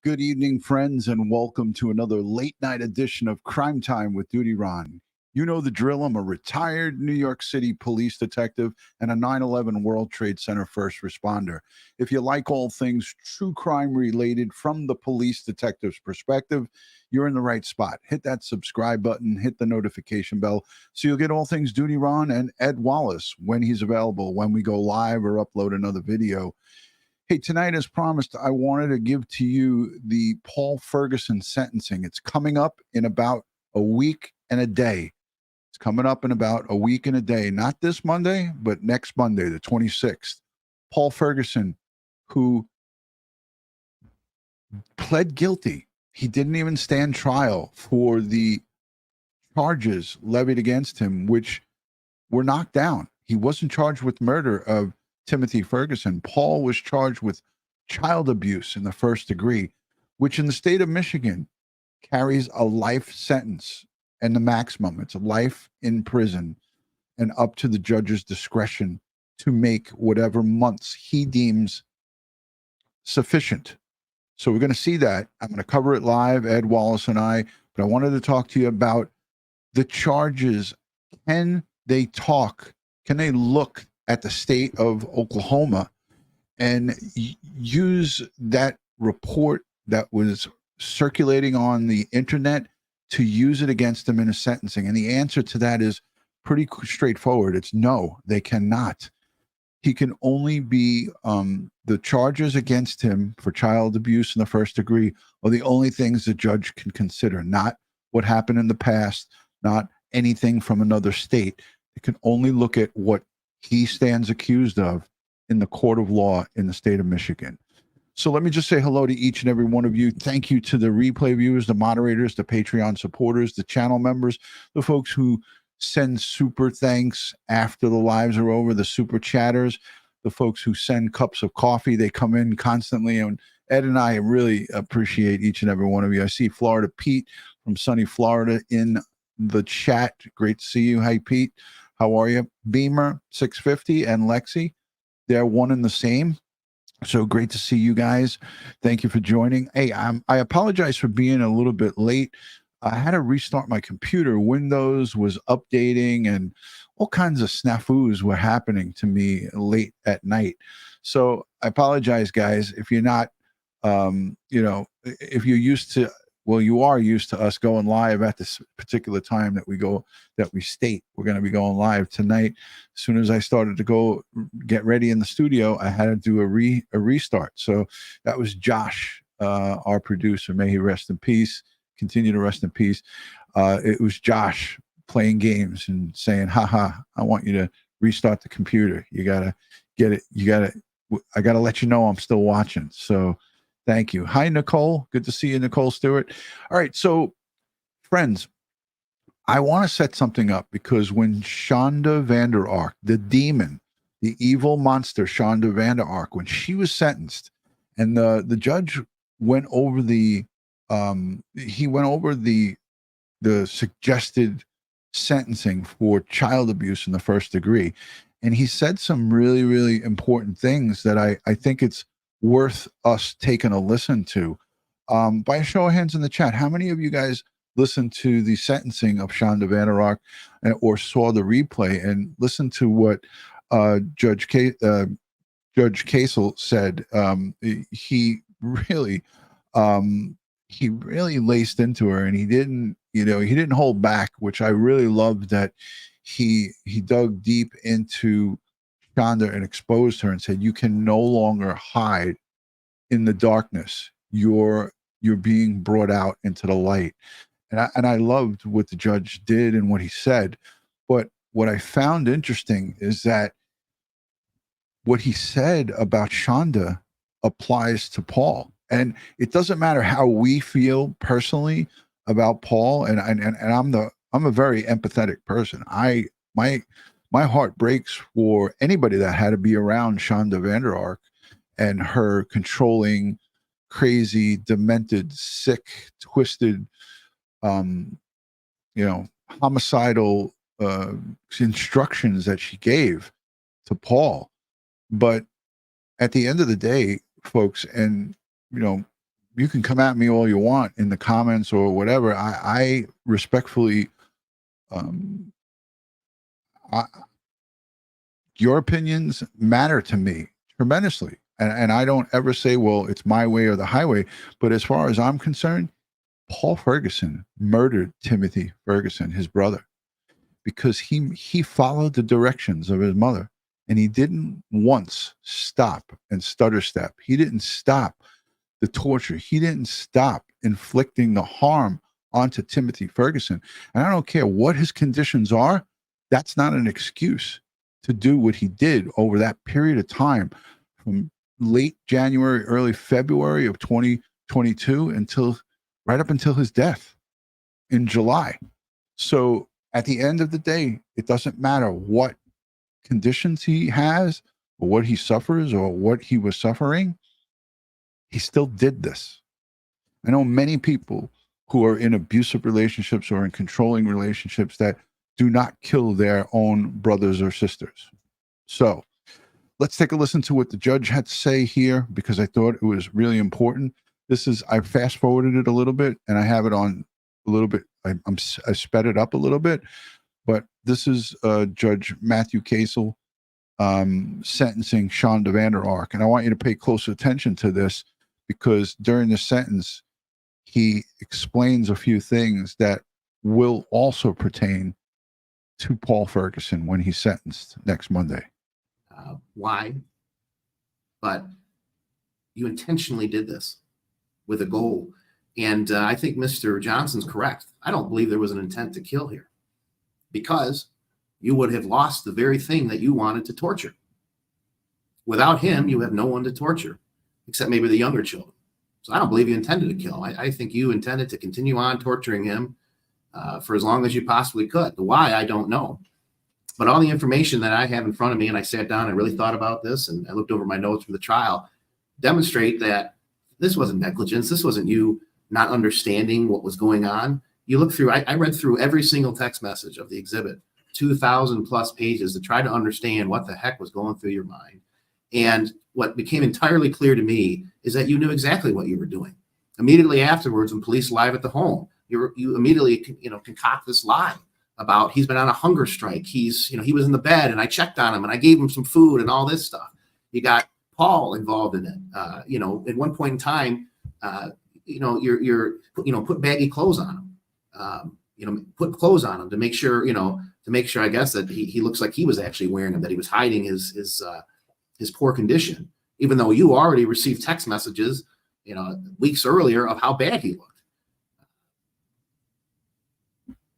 Good evening, friends, and welcome to another late night edition of Crime Time with DutyRon. You know the drill. I'm a retired New York City police detective and a 9/11 World Trade Center first responder. If you like all things true crime related from the police detective's perspective, you're in the right spot. Hit that subscribe button, hit the notification bell, so you'll get all things DutyRon and Ed Wallace when he's available, when we go live or upload another video. Hey, tonight, as promised, I wanted to give to you the Paul Ferguson sentencing. It's coming up in about a week and a day. It's coming up in about a week and a day. Not this Monday, but next Monday, the 26th. Paul Ferguson, who pled guilty. He didn't even stand trial for the charges levied against him, which were knocked down. He wasn't charged with murder of Timothy Ferguson. Paul was charged with child abuse in the first degree, which in the state of Michigan carries a life sentence and the maximum. It's a life in prison and up to the judge's discretion to make whatever months he deems sufficient. So we're going to see that. I'm going to cover it live, Ed Wallace and I, but I wanted to talk to you about the charges. Can they talk? Can they look at the state of Oklahoma and use that report that was circulating on the internet to use it against them in a sentencing? And the answer to that is pretty straightforward. It's no, they cannot. He can only be, the charges against him for child abuse in the first degree are the only things the judge can consider, not what happened in the past, not anything from another state. It can only look at what he stands accused of in the court of law in the state of Michigan. So let me just say hello to each and every one of you. Thank you to the replay viewers, the moderators, the Patreon supporters, the channel members, the folks who send super thanks after the lives are over, the super chatters, the folks who send cups of coffee. They come in constantly, and Ed and I really appreciate each and every one of you. I see Florida Pete from sunny Florida in the chat. Great to see you. Hi, Pete. How are you? Beamer 650 and Lexi, they're one and the same. So great to see you guys. Thank you for joining. Hey, I apologize for being a little bit late. I had to restart my computer. Windows was updating and all kinds of snafus were happening to me late at night. So I apologize, guys. If you're not, if you're used to, well, you are used to us going live at this particular time that we state. We're going to be going live tonight. As soon as I started to go get ready in the studio, I had to do a restart. So that was Josh, our producer. May he rest in peace. Continue to rest in peace. It was Josh playing games and saying, haha, I want you to restart the computer. You got to get it. I got to let you know I'm still watching. So thank you. Hi, Nicole. Good to see you, Nicole Stewart. All right. So, friends, I want to set something up because when Shanda Vander, the demon, the evil monster Shanda Vander, when she was sentenced, and the judge went over the suggested sentencing for child abuse in the first degree, and he said some really, really important things that I think it's worth us taking a listen to. By a show of hands in the chat, how many of you guys listened to the sentencing of Shanda Vander or saw the replay and listened to what Judge Casel said? He really laced into her, and he didn't hold back, which I really loved. That he dug deep into Shanda and exposed her and said, you can no longer hide in the darkness. You're being brought out into the light. And I loved what the judge did and what he said. But what I found interesting is that what he said about Shanda applies to Paul. And it doesn't matter how we feel personally about Paul. And I'm a very empathetic person. My heart breaks for anybody that had to be around Shanda Vander and her controlling, crazy, demented, sick, twisted, um, homicidal instructions that she gave to Paul. But at the end of the day, folks, and you can come at me all you want in the comments or whatever. I respectfully, I, your opinions matter to me tremendously. And I don't ever say, well, it's my way or the highway. But as far as I'm concerned, Paul Ferguson murdered Timothy Ferguson, his brother, because he followed the directions of his mother. And he didn't once stop and stutter step. He didn't stop the torture. He didn't stop inflicting the harm onto Timothy Ferguson. And I don't care what his conditions are. That's not an excuse to do what he did over that period of time from late January, early February of 2022 until right up until his death in July. So at the end of the day, it doesn't matter what conditions he has or what he suffers or what he was suffering. He still did this. I know many people who are in abusive relationships or in controlling relationships that do not kill their own brothers or sisters. So let's take a listen to what the judge had to say here, because I thought it was really important. I fast forwarded it a little bit and I have it on a little bit. I sped it up a little bit, but this is Judge Matthew Casel sentencing Shanda Vander. And I want you to pay close attention to this, because during the sentence, he explains a few things that will also pertain to Paul Ferguson when he's sentenced next Monday. Why? But you intentionally did this with a goal. And I think Mr. Johnson's correct. I don't believe there was an intent to kill here, because you would have lost the very thing that you wanted to torture. Without him, you have no one to torture, except maybe the younger children. So I don't believe you intended to kill him. I think you intended to continue on torturing him for as long as you possibly could. The why, I don't know. But all the information that I have in front of me, and I sat down and really thought about this, and I looked over my notes from the trial, demonstrate that this wasn't negligence. This wasn't you not understanding what was going on. You look through, I read through every single text message of the exhibit, 2,000 plus pages, to try to understand what the heck was going through your mind. And what became entirely clear to me is that you knew exactly what you were doing. Immediately afterwards, when police arrived at the home, you immediately concoct this lie about he's been on a hunger strike. He was in the bed and I checked on him and I gave him some food and all this stuff. You got Paul involved in it. At one point in time, put baggy clothes on him. Put clothes on him to make sure, I guess, that he looks like he was actually wearing them, that he was hiding his poor condition, even though you already received text messages, weeks earlier of how bad he looked.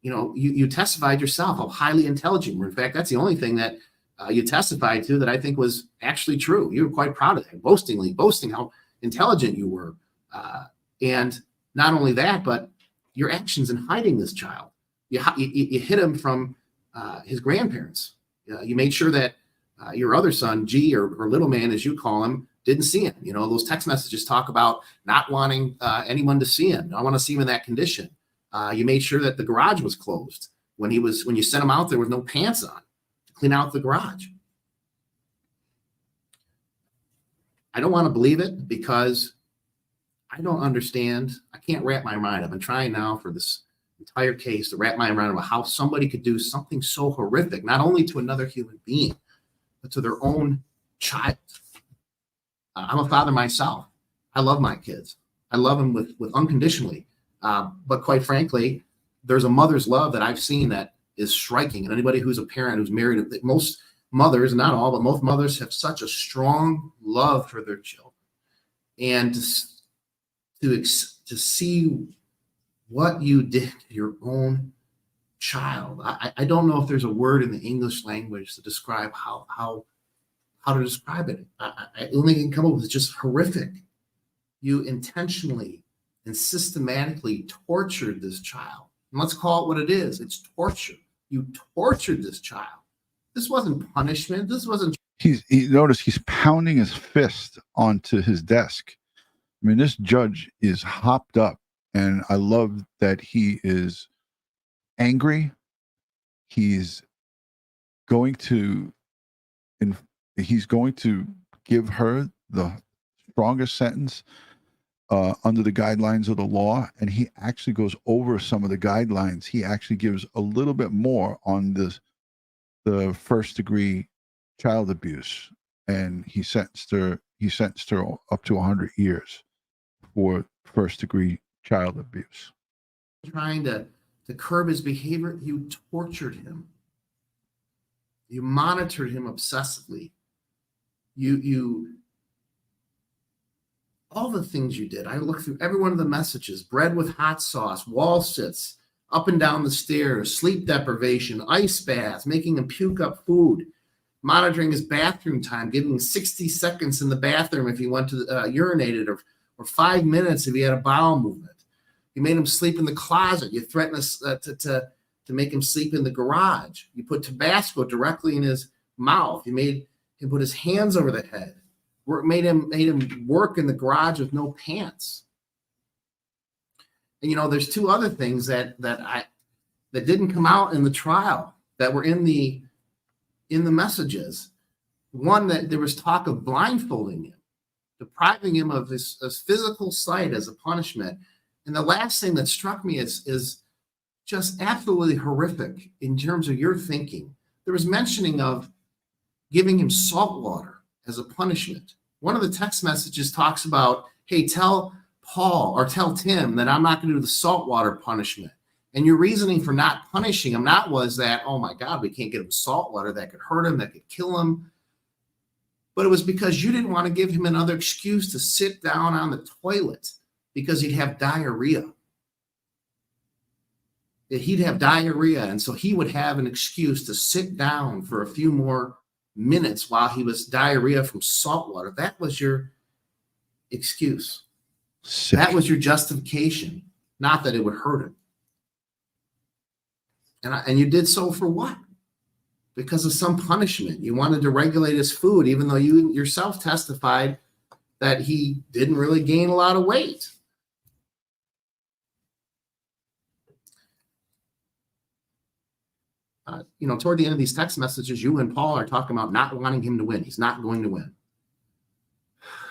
You testified yourself how highly intelligent you were. In fact, that's the only thing that you testified to that I think was actually true. You were quite proud of that, boasting how intelligent you were. And not only that, but your actions in hiding this child. You hid him from his grandparents. You made sure that your other son, G, or little man, as you call him, didn't see him. Those text messages talk about not wanting anyone to see him. I want to see him in that condition. You made sure that the garage was closed. When you sent him out, there was no pants on to clean out the garage. I don't want to believe it, because I don't understand. I can't wrap my mind. I've been trying now for this entire case to wrap my mind around how somebody could do something so horrific, not only to another human being, but to their own child. I'm a father myself. I love my kids. I love them with unconditionally. But quite frankly, there's a mother's love that I've seen that is striking. And anybody who's a parent who's married, most mothers, not all, but most mothers have such a strong love for their children. And to see what you did to your own child, I don't know if there's a word in the English language to describe how how to describe it. I only can come up with just horrific. You intentionally and systematically tortured this child. And let's call it what it is. It's torture. You tortured this child. This wasn't punishment. This wasn't. Notice he's pounding his fist onto his desk. I mean, this judge is hopped up, and I love that he is angry. He's going to give her the strongest sentence under the guidelines of the law, and he actually goes over some of the guidelines. He actually gives a little bit more on the first degree child abuse, and he sentenced her up to 100 years for first degree child abuse. Trying to curb his behavior, you tortured him. You monitored him obsessively. You all the things you did. I looked through every one of the messages: bread with hot sauce, wall sits, up and down the stairs, sleep deprivation, ice baths, making him puke up food, monitoring his bathroom time, giving him 60 seconds in the bathroom if he went to urinated, or 5 minutes if he had a bowel movement. You made him sleep in the closet. You threatened us to make him sleep in the garage. You put Tabasco directly in his mouth. You made him put his hands over the head. Made him work in the garage with no pants. And there's two other things that didn't come out in the trial that were in the messages. One, that there was talk of blindfolding him, depriving him of his physical sight as a punishment. And the last thing that struck me is just absolutely horrific in terms of your thinking. There was mentioning of giving him salt water as a punishment. One of the text messages talks about, hey, tell Paul or tell Tim that I'm not going to do the salt water punishment. And your reasoning for not punishing him was that, oh my God, we can't get him salt water, that could hurt him, that could kill him. But it was because you didn't want to give him another excuse to sit down on the toilet because he'd have diarrhea. He'd have diarrhea, and so he would have an excuse to sit down for a few more minutes while he was diarrhea from salt water. That was your excuse. Sick. That was your justification, not that it would hurt him. And you did so for what? Because of some punishment. You wanted to regulate his food, even though you yourself testified that he didn't really gain a lot of weight. Toward the end of these text messages, you and Paul are talking about not wanting him to win. He's not going to win.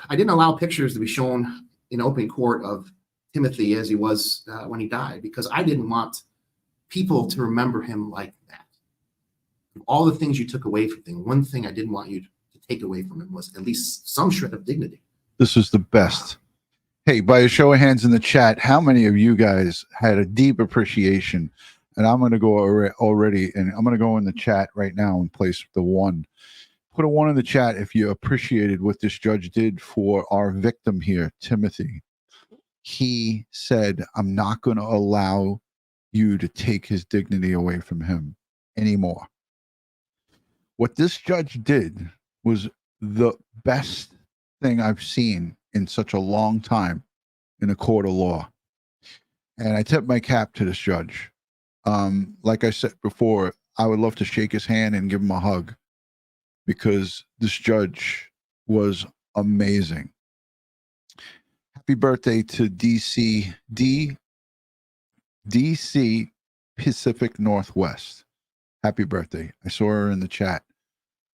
I didn't allow pictures to be shown in open court of Timothy as he was when he died, because I didn't want people to remember him like that. All the things you took away from him, one thing I didn't want you to take away from him was at least some shred of dignity. This is the best. Hey, by a show of hands in the chat, how many of you guys had a deep appreciation? And I'm going to go already, and I'm going to go in the chat right now and place the 1. Put a 1 in the chat if you appreciated what this judge did for our victim here, Timothy. He said, I'm not going to allow you to take his dignity away from him anymore. What this judge did was the best thing I've seen in such a long time in a court of law. And I tip my cap to this judge. Like I said before, I would love to shake his hand and give him a hug, because this judge was amazing. Happy birthday to DC Pacific Northwest. Happy birthday. I saw her in the chat.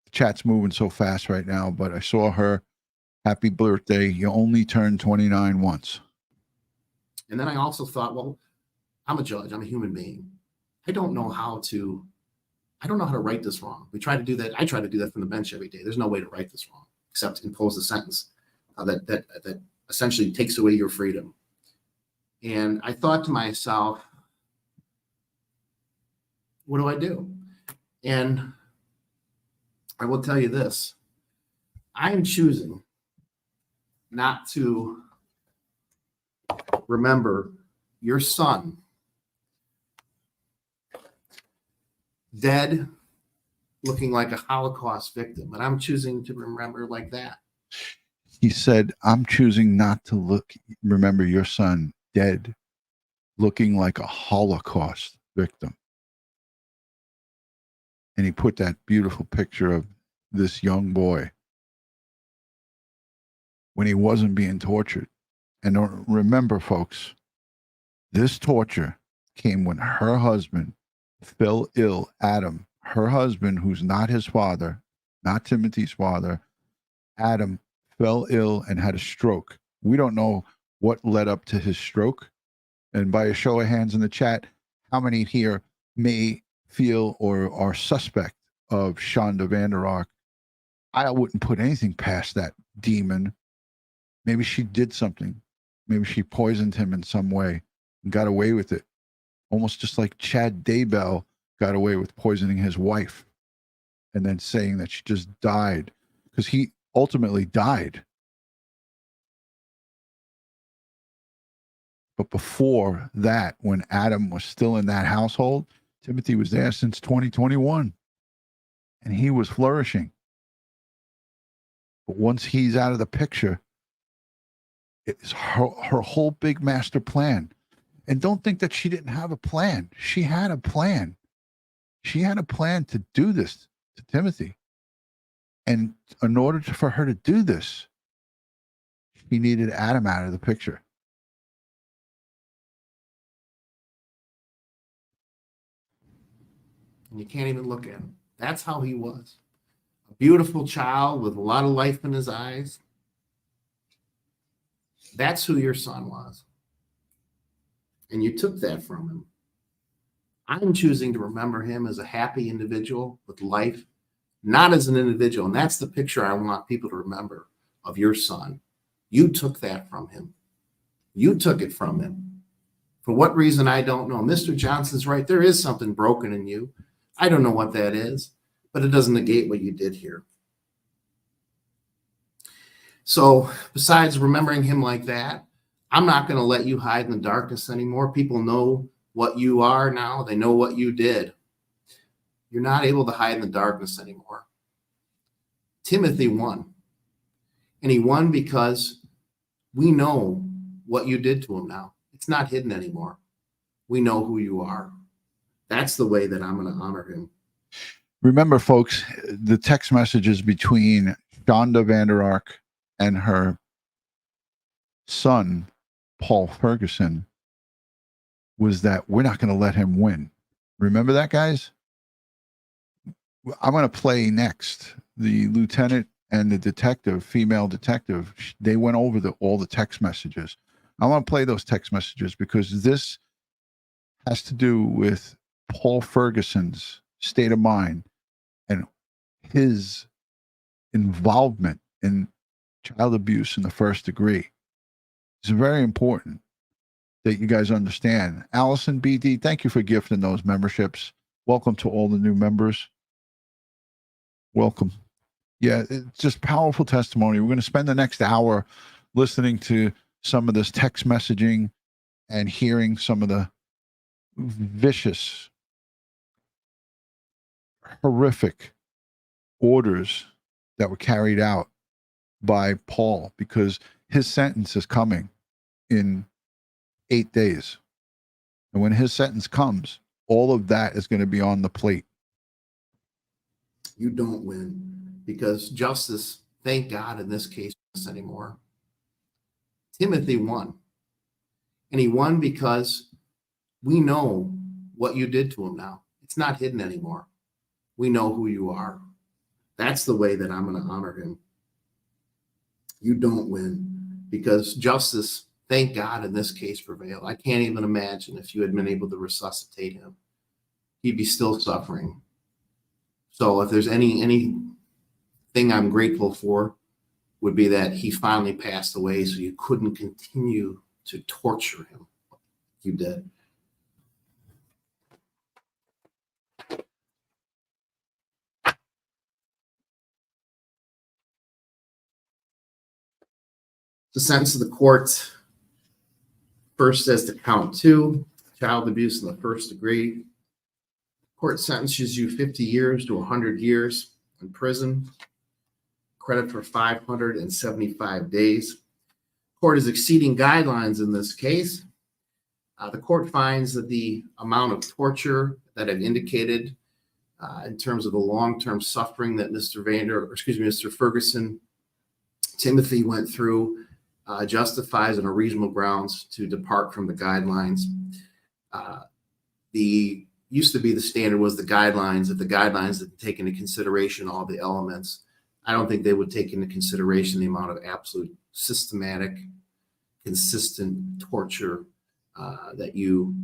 The chat's moving so fast right now, but I saw her. Happy birthday. You only turned 29 once. And then I also thought, well, I'm a judge. I'm a human being. I don't know how to write this wrong. We try to do that. I try to do that from the bench every day. There's no way to write this wrong except impose a sentence that essentially takes away your freedom. And I thought to myself, what do I do? And I will tell you this. I am choosing not to remember your son dead looking like a Holocaust victim, and I'm choosing to remember like that. He said, I'm choosing not to remember your son dead, looking like a Holocaust victim. And he put that beautiful picture of this young boy when he wasn't being tortured. And remember, folks, this torture came when her husband fell ill. Adam, her husband, who's not his father, not Timothy's father, Adam fell ill and had a stroke. We don't know what led up to his stroke. And by a show of hands in the chat, how many here may feel or are suspect of Shanda Vander? I wouldn't put anything past that demon. Maybe she did something. Maybe she poisoned him in some way and got away with it. Almost just like Chad Daybell got away with poisoning his wife and then saying that she just died, because he ultimately died. But before that, when Adam was still in that household, Timothy was there since 2021 and he was flourishing. But once he's out of the picture, it's her whole big master plan. And don't think that she didn't have a plan. She had a plan. She had a plan to do this to Timothy. And in order for her to do this, she needed Adam out of the picture. And you can't even look at him. That's how he was. A beautiful child with a lot of life in his eyes. That's who your son was. And you took that from him. I'm choosing to remember him as a happy individual with life, not as an individual. And that's the picture I want people to remember of your son. You took that from him. You took it from him. For what reason, I don't know. Mr. Johnson's right. There is something broken in you. I don't know what that is, but it doesn't negate what you did here. So besides remembering him like that, I'm not going to let you hide in the darkness anymore. People know what you are now. They know what you did. You're not able to hide in the darkness anymore. Timothy won. And he won because we know what you did to him now. It's not hidden anymore. We know who you are. That's the way that I'm going to honor him. Remember, folks, the text messages between Shanda Vander and her son, Paul Ferguson, was that we're not going to let him win. Remember that, guys? I'm going to play next. The lieutenant and the detective, female detective, they went over all the text messages. I want to play those text messages because this has to do with Paul Ferguson's state of mind and his involvement in child abuse in the first degree. It's very important that you guys understand. Allison BD, thank you for gifting those memberships. Welcome to all the new members. Welcome. Yeah, it's just powerful testimony. We're going to spend the next hour listening to some of this text messaging and hearing some of the vicious, horrific orders that were carried out by Paul, because his sentence is coming in 8 days. And when his sentence comes, all of that is going to be on the plate. You don't win because justice, thank God in this case, isn't anymore. Timothy won. And he won because we know what you did to him now. It's not hidden anymore. We know who you are. That's the way that I'm going to honor him. You don't win because justice, thank God in this case, prevailed. I can't even imagine if you had been able to resuscitate him. He'd be still suffering. So if there's anything I'm grateful for, would be that he finally passed away so you couldn't continue to torture him. You did. The sentence of the court first says to count 2, child abuse in the first degree. Court sentences you 50 years to 100 years in prison. Credit for 575 days. Court is exceeding guidelines in this case. The court finds that the amount of torture that I've indicated in terms of the long-term suffering that Mr. Ferguson Timothy went through justifies on a reasonable grounds to depart from the guidelines. Used to be the standard was the guidelines. If the guidelines had taken into consideration all the elements, I don't think they would take into consideration the amount of absolute systematic, consistent torture that you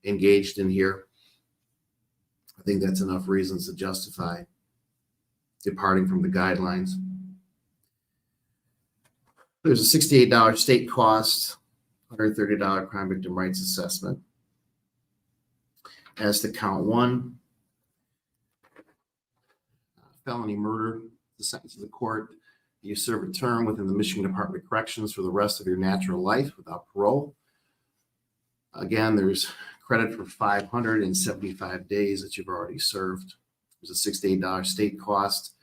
engaged in here. I think that's enough reasons to justify departing from the guidelines. There's a $68 state cost, $130 crime victim rights assessment. As to count 1, felony murder, the sentence of the court, you serve a term within the Michigan Department of Corrections for the rest of your natural life without parole. Again, there's credit for 575 days that you've already served. There's a $68 state cost.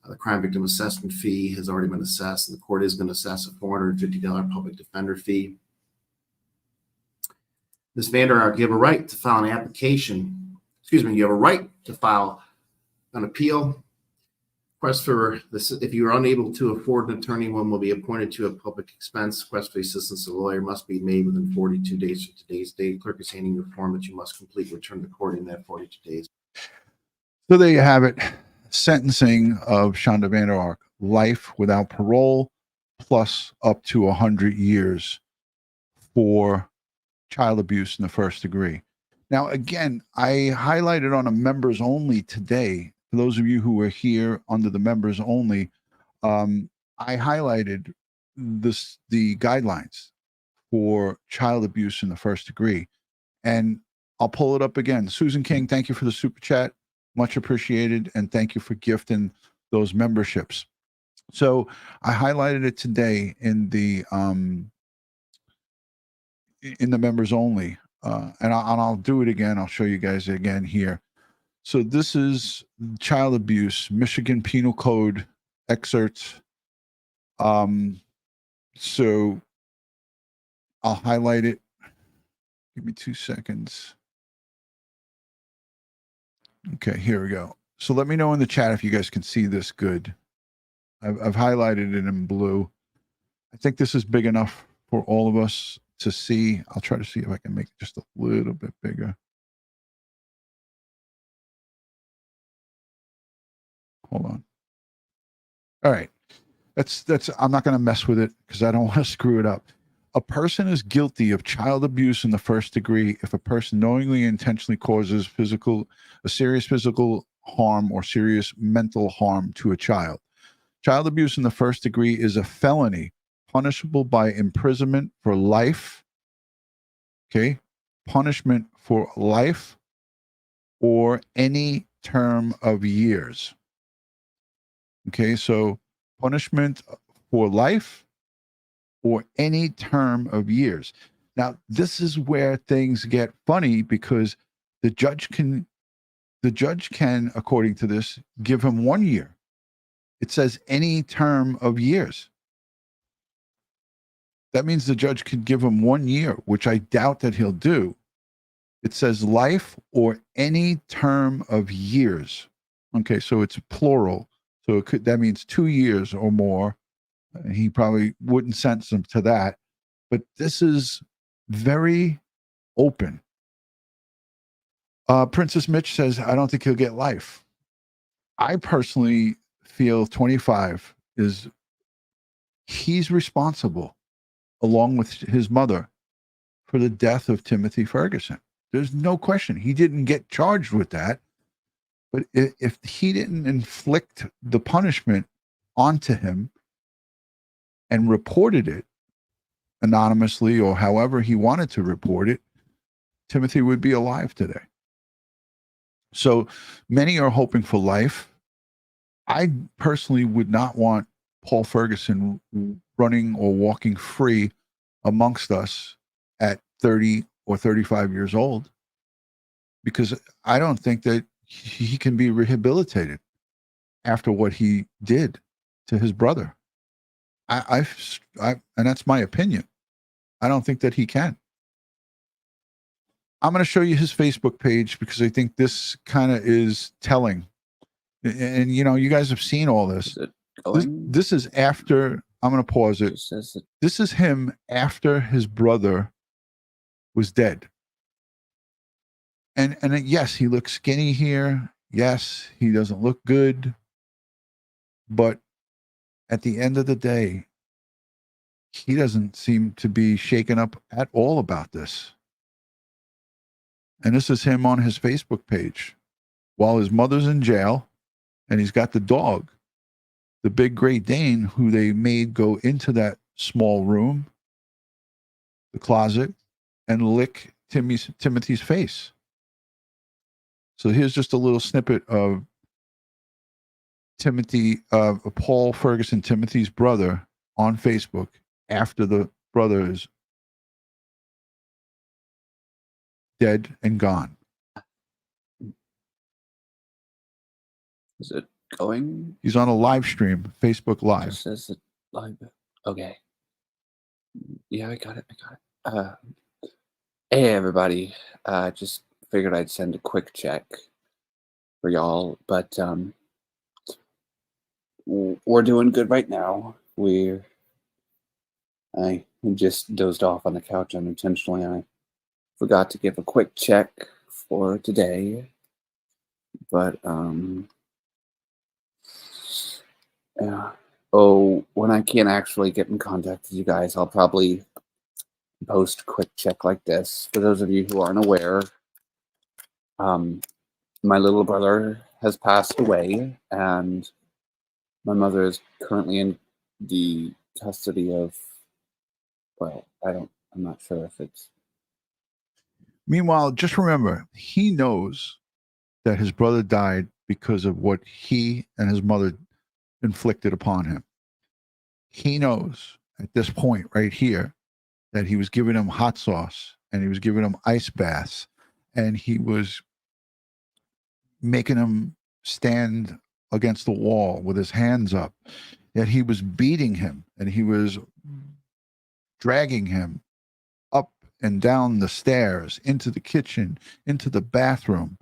The crime victim assessment fee has already been assessed, and the court is going to assess a $450 public defender fee. Ms. Vander, you have a right to file an application. You have a right to file an appeal. Request for this, if you are unable to afford an attorney, one will be appointed to a public expense. Request for assistance of a lawyer must be made within 42 days from today's date. Clerk is handing you a form that you must complete. Return to court in that 42 days. So there you have it. Sentencing of Shanda Vander, life without parole, plus up to 100 years for child abuse in the first degree. Now, again, I highlighted on a members only today. For those of you who were here under the members only, I highlighted the guidelines for child abuse in the first degree. And I'll pull it up again. Susan King, thank you for the super chat. Much appreciated. And thank you for gifting those memberships. So I highlighted it today in the members only. And I'll do it again. I'll show you guys again here. So this is child abuse, Michigan Penal Code excerpts. So I'll highlight it. Give me 2 seconds. Okay, here we go. So let me know in the chat if you guys can see this good. I've highlighted it in blue. I think this is big enough for all of us to see. I'll try to see if I can make it just a little bit bigger. Hold on. All right. That's I'm not going to mess with it because I don't want to screw it up. A person is guilty of child abuse in the first degree if a person knowingly and intentionally causes a serious physical harm or serious mental harm to a child. Child abuse in the first degree is a felony punishable by imprisonment for life. Okay. Punishment for life or any term of years. Okay. So punishment for life or any term of years. Now, this is where things get funny because the judge can, according to this, give him 1 year. It says any term of years. That means the judge could give him 1 year, which I doubt that he'll do. It says life or any term of years. Okay, so it's plural. So that means 2 years or more. He probably wouldn't sentence him to that. But this is very open. Princess Mitch says, I don't think he'll get life. I personally feel 25 he's responsible, along with his mother, for the death of Timothy Ferguson. There's no question. He didn't get charged with that. But if he didn't inflict the punishment onto him and reported it anonymously or however he wanted to report it, Timothy would be alive today. So many are hoping for life. I personally would not want Paul Ferguson running or walking free amongst us at 30 or 35 years old. because I don't think that he can be rehabilitated after what he did to his brother. I and that's my opinion. I don't think that he can. I'm going to show you his Facebook page because I think this kind of is telling. And you know, you guys have seen all this. Is it going? This is after. I'm going to pause it. Just says that This is him after his brother was dead. And yes, he looks skinny here. Yes, he doesn't look good. But at the end of the day, he doesn't seem to be shaken up at all about this. And this is him on his Facebook page while his mother's in jail, and he's got the dog, the big Great Dane, who they made go into that small room, the closet, and lick Timothy's face. So here's just a little snippet of Paul Ferguson, Timothy's brother, on Facebook after the brother is dead and gone. is it going? He's on a live stream, Facebook Live. Just says that live. Okay. Yeah, I got it. Hey everybody. Just figured I'd send a quick check for y'all, but we're doing good right now. I just dozed off on the couch unintentionally. I forgot to give a quick check for today, but yeah. Oh, when I can't actually get in contact with you guys, I'll probably post a quick check like this. For those of you who aren't aware, my little brother has passed away, and my mother is currently in the custody of, well, I'm not sure if it's. Meanwhile, just remember, he knows that his brother died because of what he and his mother inflicted upon him. He knows at this point right here that he was giving him hot sauce and he was giving him ice baths and he was making him stand against the wall with his hands up, that he was beating him and he was dragging him up and down the stairs, into the kitchen, into the bathroom,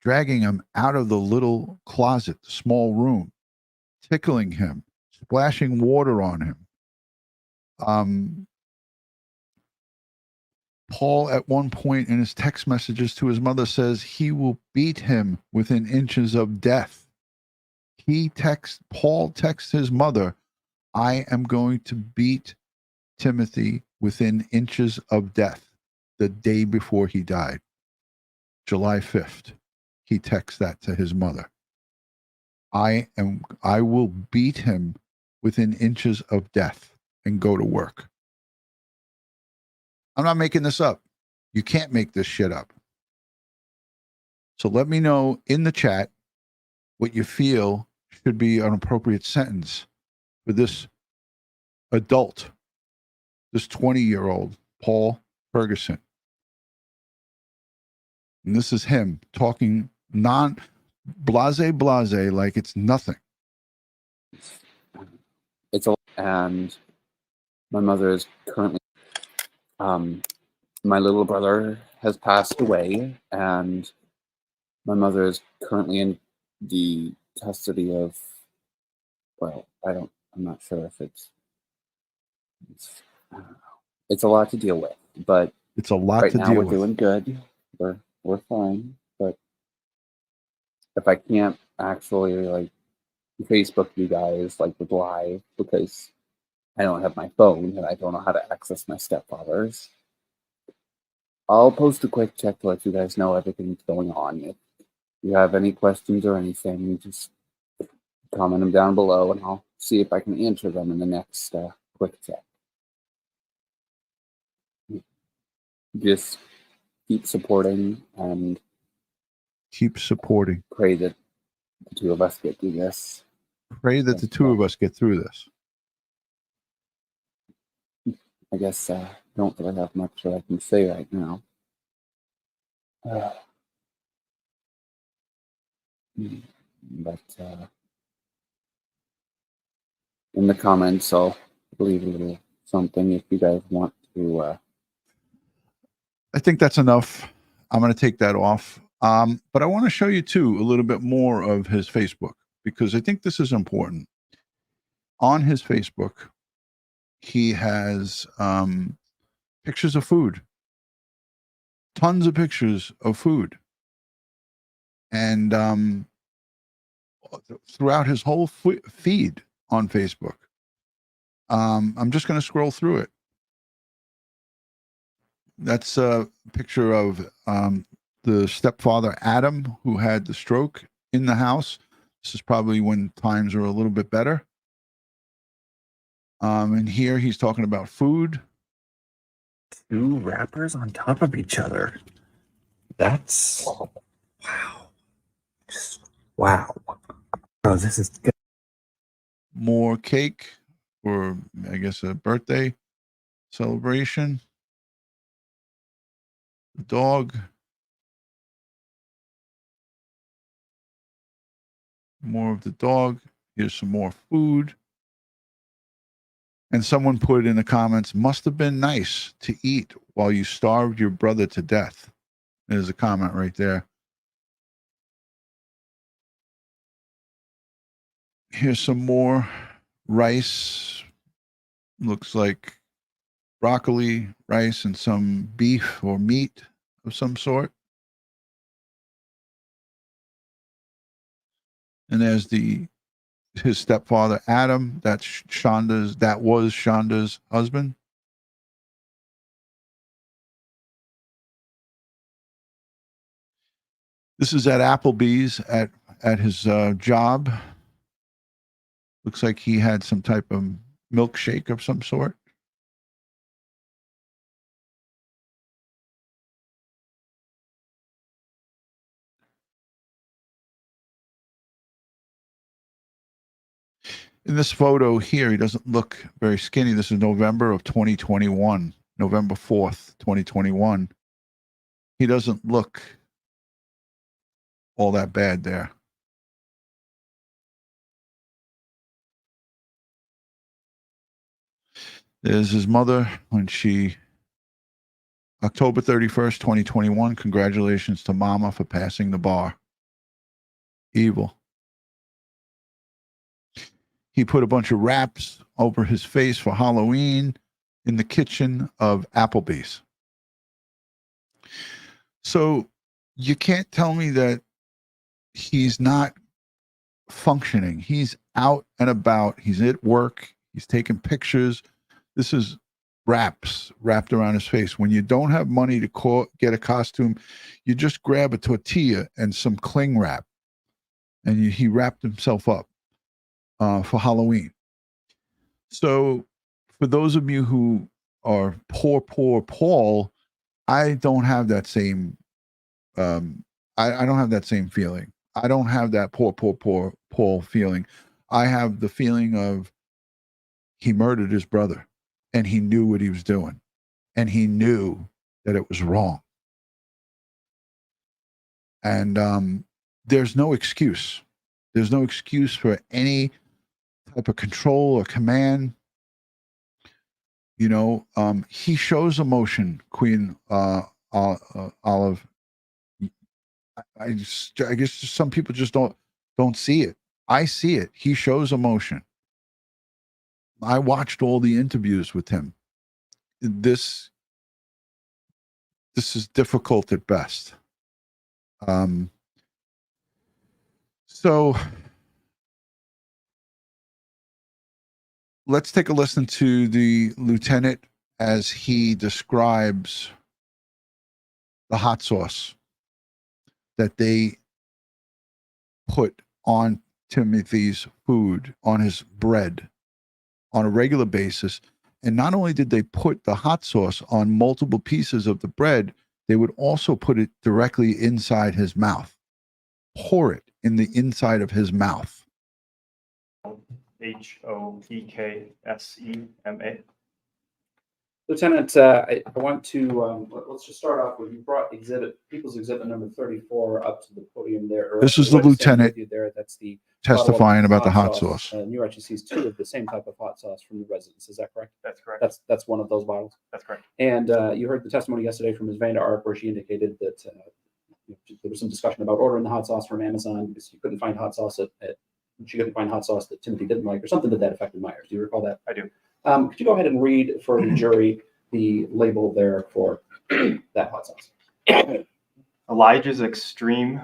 dragging him out of the little closet, the small room, tickling him, splashing water on him. Paul, at one point in his text messages to his mother, says he will beat him within inches of death. Paul texts his mother, I am going to beat Timothy within inches of death, the day before he died. July 5th. He texts that to his mother. I will beat him within inches of death and go to work. I'm not making this up. You can't make this shit up. So let me know in the chat what you feel should be an appropriate sentence for this adult, this 20-year-old Paul Ferguson. And this is him talking blase like it's nothing. And my mother is currently, my little brother has passed away, and my mother is currently in the custody of, well, I'm not sure if it's I don't know. It's a lot to deal with, but it's a lot right to now deal we're with. doing good. We're fine, but if I can't actually like Facebook you guys like with live because I don't have my phone and I don't know how to access my stepfather's, I'll post a quick check to let you guys know everything's going on. If you have any questions or anything, just comment them down below and I'll see if I can answer them in the next quick check. Just keep supporting and pray that the two of us get through this. Pray that the two of us get through this. I guess don't really have much that I can say right now. But in the comments, I'll leave a little something if you guys want to. I think that's enough. I'm going to take that off. But I want to show you too a little bit more of his Facebook, because I think this is important. On his Facebook, he has pictures of food, tons of pictures of food. And throughout his whole feed on Facebook. I'm just going to scroll through it. That's a picture of the stepfather, Adam, who had the stroke in the house. This is probably when times are a little bit better. And here he's talking about food. 2 wrappers on top of each other. That's wow. Just wow. Oh, this is good. More cake for, I guess, a birthday celebration. The dog. More of the dog. Here's some more food. And someone put in the comments, must have been nice to eat while you starved your brother to death. There's a comment right there. Here's some more rice. Looks like broccoli, rice, and some beef or meat of some sort. And there's his stepfather, Adam. That was Shanda's husband. This is at Applebee's at his job. Looks like he had some type of milkshake of some sort. In this photo here, he doesn't look very skinny. This is November of 2021, November 4th, 2021. He doesn't look all that bad there. There's his mother when October 31st, 2021. Congratulations to Mama for passing the bar. Evil. He put a bunch of wraps over his face for Halloween in the kitchen of Applebee's. So you can't tell me that he's not functioning. He's out and about. He's at work. He's taking pictures. This is wraps wrapped around his face. When you don't have money to get a costume, you just grab a tortilla and some cling wrap. And he wrapped himself up for Halloween. So for those of you who are poor Paul, I don't have that same I don't have that same feeling. I don't have that poor Paul feeling. I have the feeling of he murdered his brother and he knew what he was doing and he knew that it was wrong. And there's no excuse. There's no excuse for any type of control or command. You know, he shows emotion, Queen Olive. I guess some people just don't see it. I see it. He shows emotion. I watched all the interviews with him. This is difficult at best. So let's take a listen to the lieutenant as he describes the hot sauce that they put on Timothy's food, on his bread, on a regular basis. And not only did they put the hot sauce on multiple pieces of the bread, they would also put it directly inside his mouth, pour it in the inside of his mouth. HOPKSEMA. Lieutenant, I want to let's just start off with you brought people's exhibit number 34 up to the podium there. or This up is to the what is standing lieutenant with you there. That's the testifying bottle about the hot sauce. And you actually sees two of the same type of hot sauce from the residence. Is that correct? That's correct. That's one of those bottles. That's correct. And you heard the testimony yesterday from Ms. Vander, where she indicated that there was some discussion about ordering the hot sauce from Amazon because she couldn't find hot sauce she couldn't find hot sauce that Timothy didn't like, or something to that effect in Myers. Do you recall that? I do. Could you go ahead and read for the jury the label there for that hot sauce? Elijah's extreme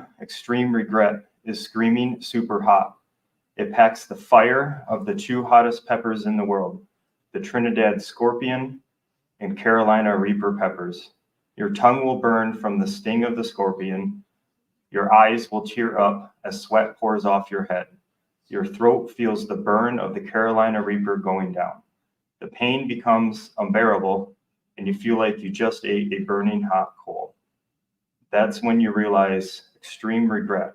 regret is screaming super hot. It packs the fire of the two hottest peppers in the world, the Trinidad Scorpion and Carolina Reaper peppers. Your tongue will burn from the sting of the scorpion. Your eyes will tear up as sweat pours off your head. Your throat feels the burn of the Carolina Reaper going down. The pain becomes unbearable, and you feel like you just ate a burning hot coal. That's when you realize extreme regret.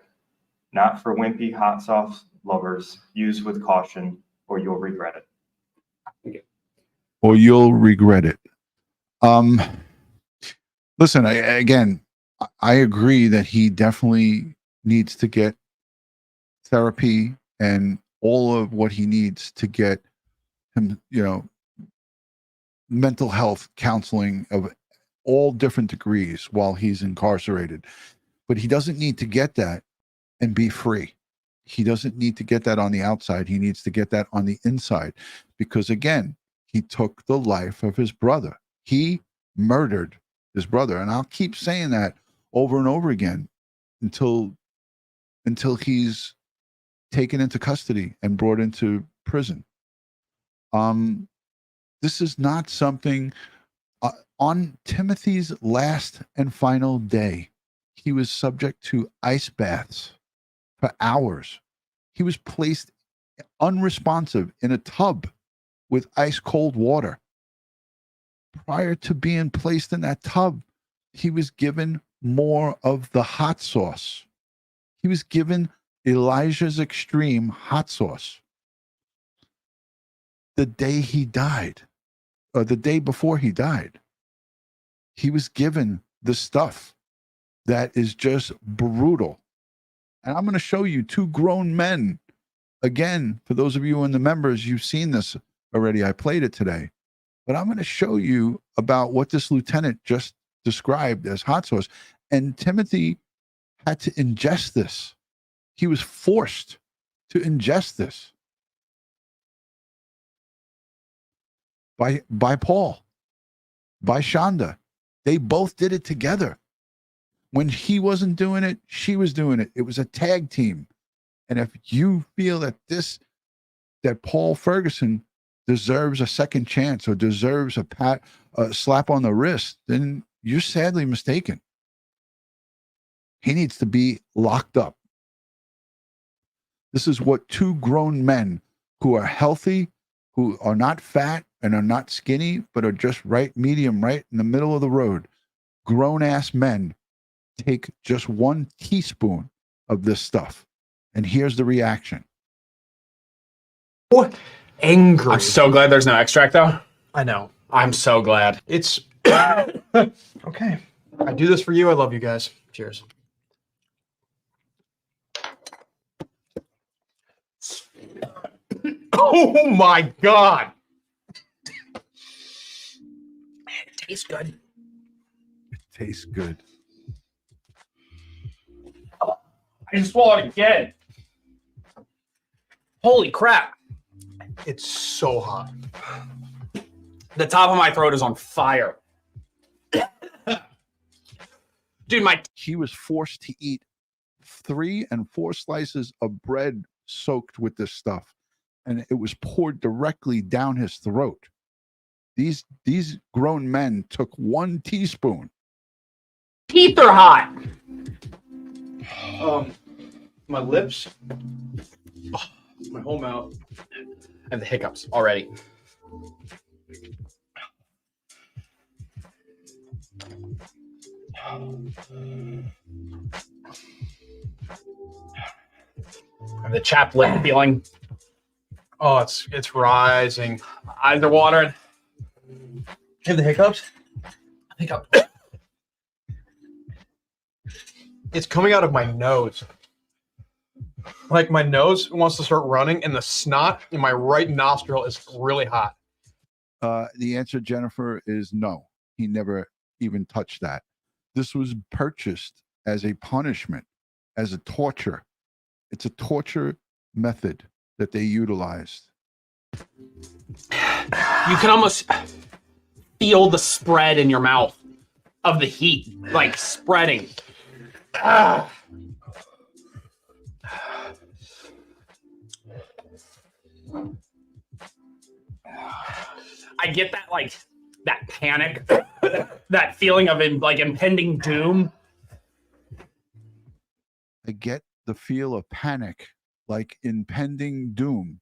Not for wimpy hot sauce lovers. Use with caution, or you'll regret it. Okay. Or you'll regret it. Listen, I agree that he definitely needs to get therapy and all of what he needs to get him, mental health counseling of all different degrees while he's incarcerated. But he doesn't need to get that and be free. He doesn't need to get that on the outside. He needs to get that on the inside, because again, he took the life of his brother. He murdered his brother. And I'll keep saying that over and over again until he's taken into custody and brought into prison. This is not something on Timothy's last and final day. He was subject to ice baths for hours. He was placed unresponsive in a tub with ice cold water. Prior to being placed in that tub, he was given more of the hot sauce. He was given Elijah's Extreme hot sauce. The day he died, or the day before he died, he was given the stuff that is just brutal. And I'm going to show you two grown men. Again, for those of you in the members, you've seen this already. I played it today. But I'm going to show you about what this lieutenant just described as hot sauce. And Timothy had to ingest this. He was forced to ingest this by Paul, by Shanda. They both did it together. When he wasn't doing it, she was doing it. It was a tag team. And if you feel that that Paul Ferguson deserves a second chance or deserves a slap on the wrist, then you're sadly mistaken. He needs to be locked up. This is what two grown men who are healthy, who are not fat and are not skinny, but are just medium, right in the middle of the road. Grown-ass men take just 1 teaspoon of this stuff. And here's the reaction. Angry. I'm so glad there's no extract, though. I know. I'm so glad. It's okay. I do this for you. I love you guys. Cheers. Oh my God. It tastes good. It tastes good. I just swallowed it again. Holy crap. It's so hot. The top of my throat is on fire. Dude, He was forced to eat 3 and 4 slices of bread soaked with this stuff, and it was poured directly down his throat. These grown men took 1 teaspoon. teeth are hot. My lips, my whole mouth. I have the hiccups already. I have the chapped lip feeling. Oh, it's rising. Eyes are watering. have the hiccups? Hiccup. It's coming out of my nose. Like my nose wants to start running, and the snot in my right nostril is really hot. The answer, Jennifer, is no. He never even touched that. This was purchased as a punishment, as a torture. It's a torture method that they utilized. You can almost feel the spread in your mouth of the heat, like spreading. Ah. I get that, like, that panic, that feeling of like impending doom. I get the feel of panic, like impending doom.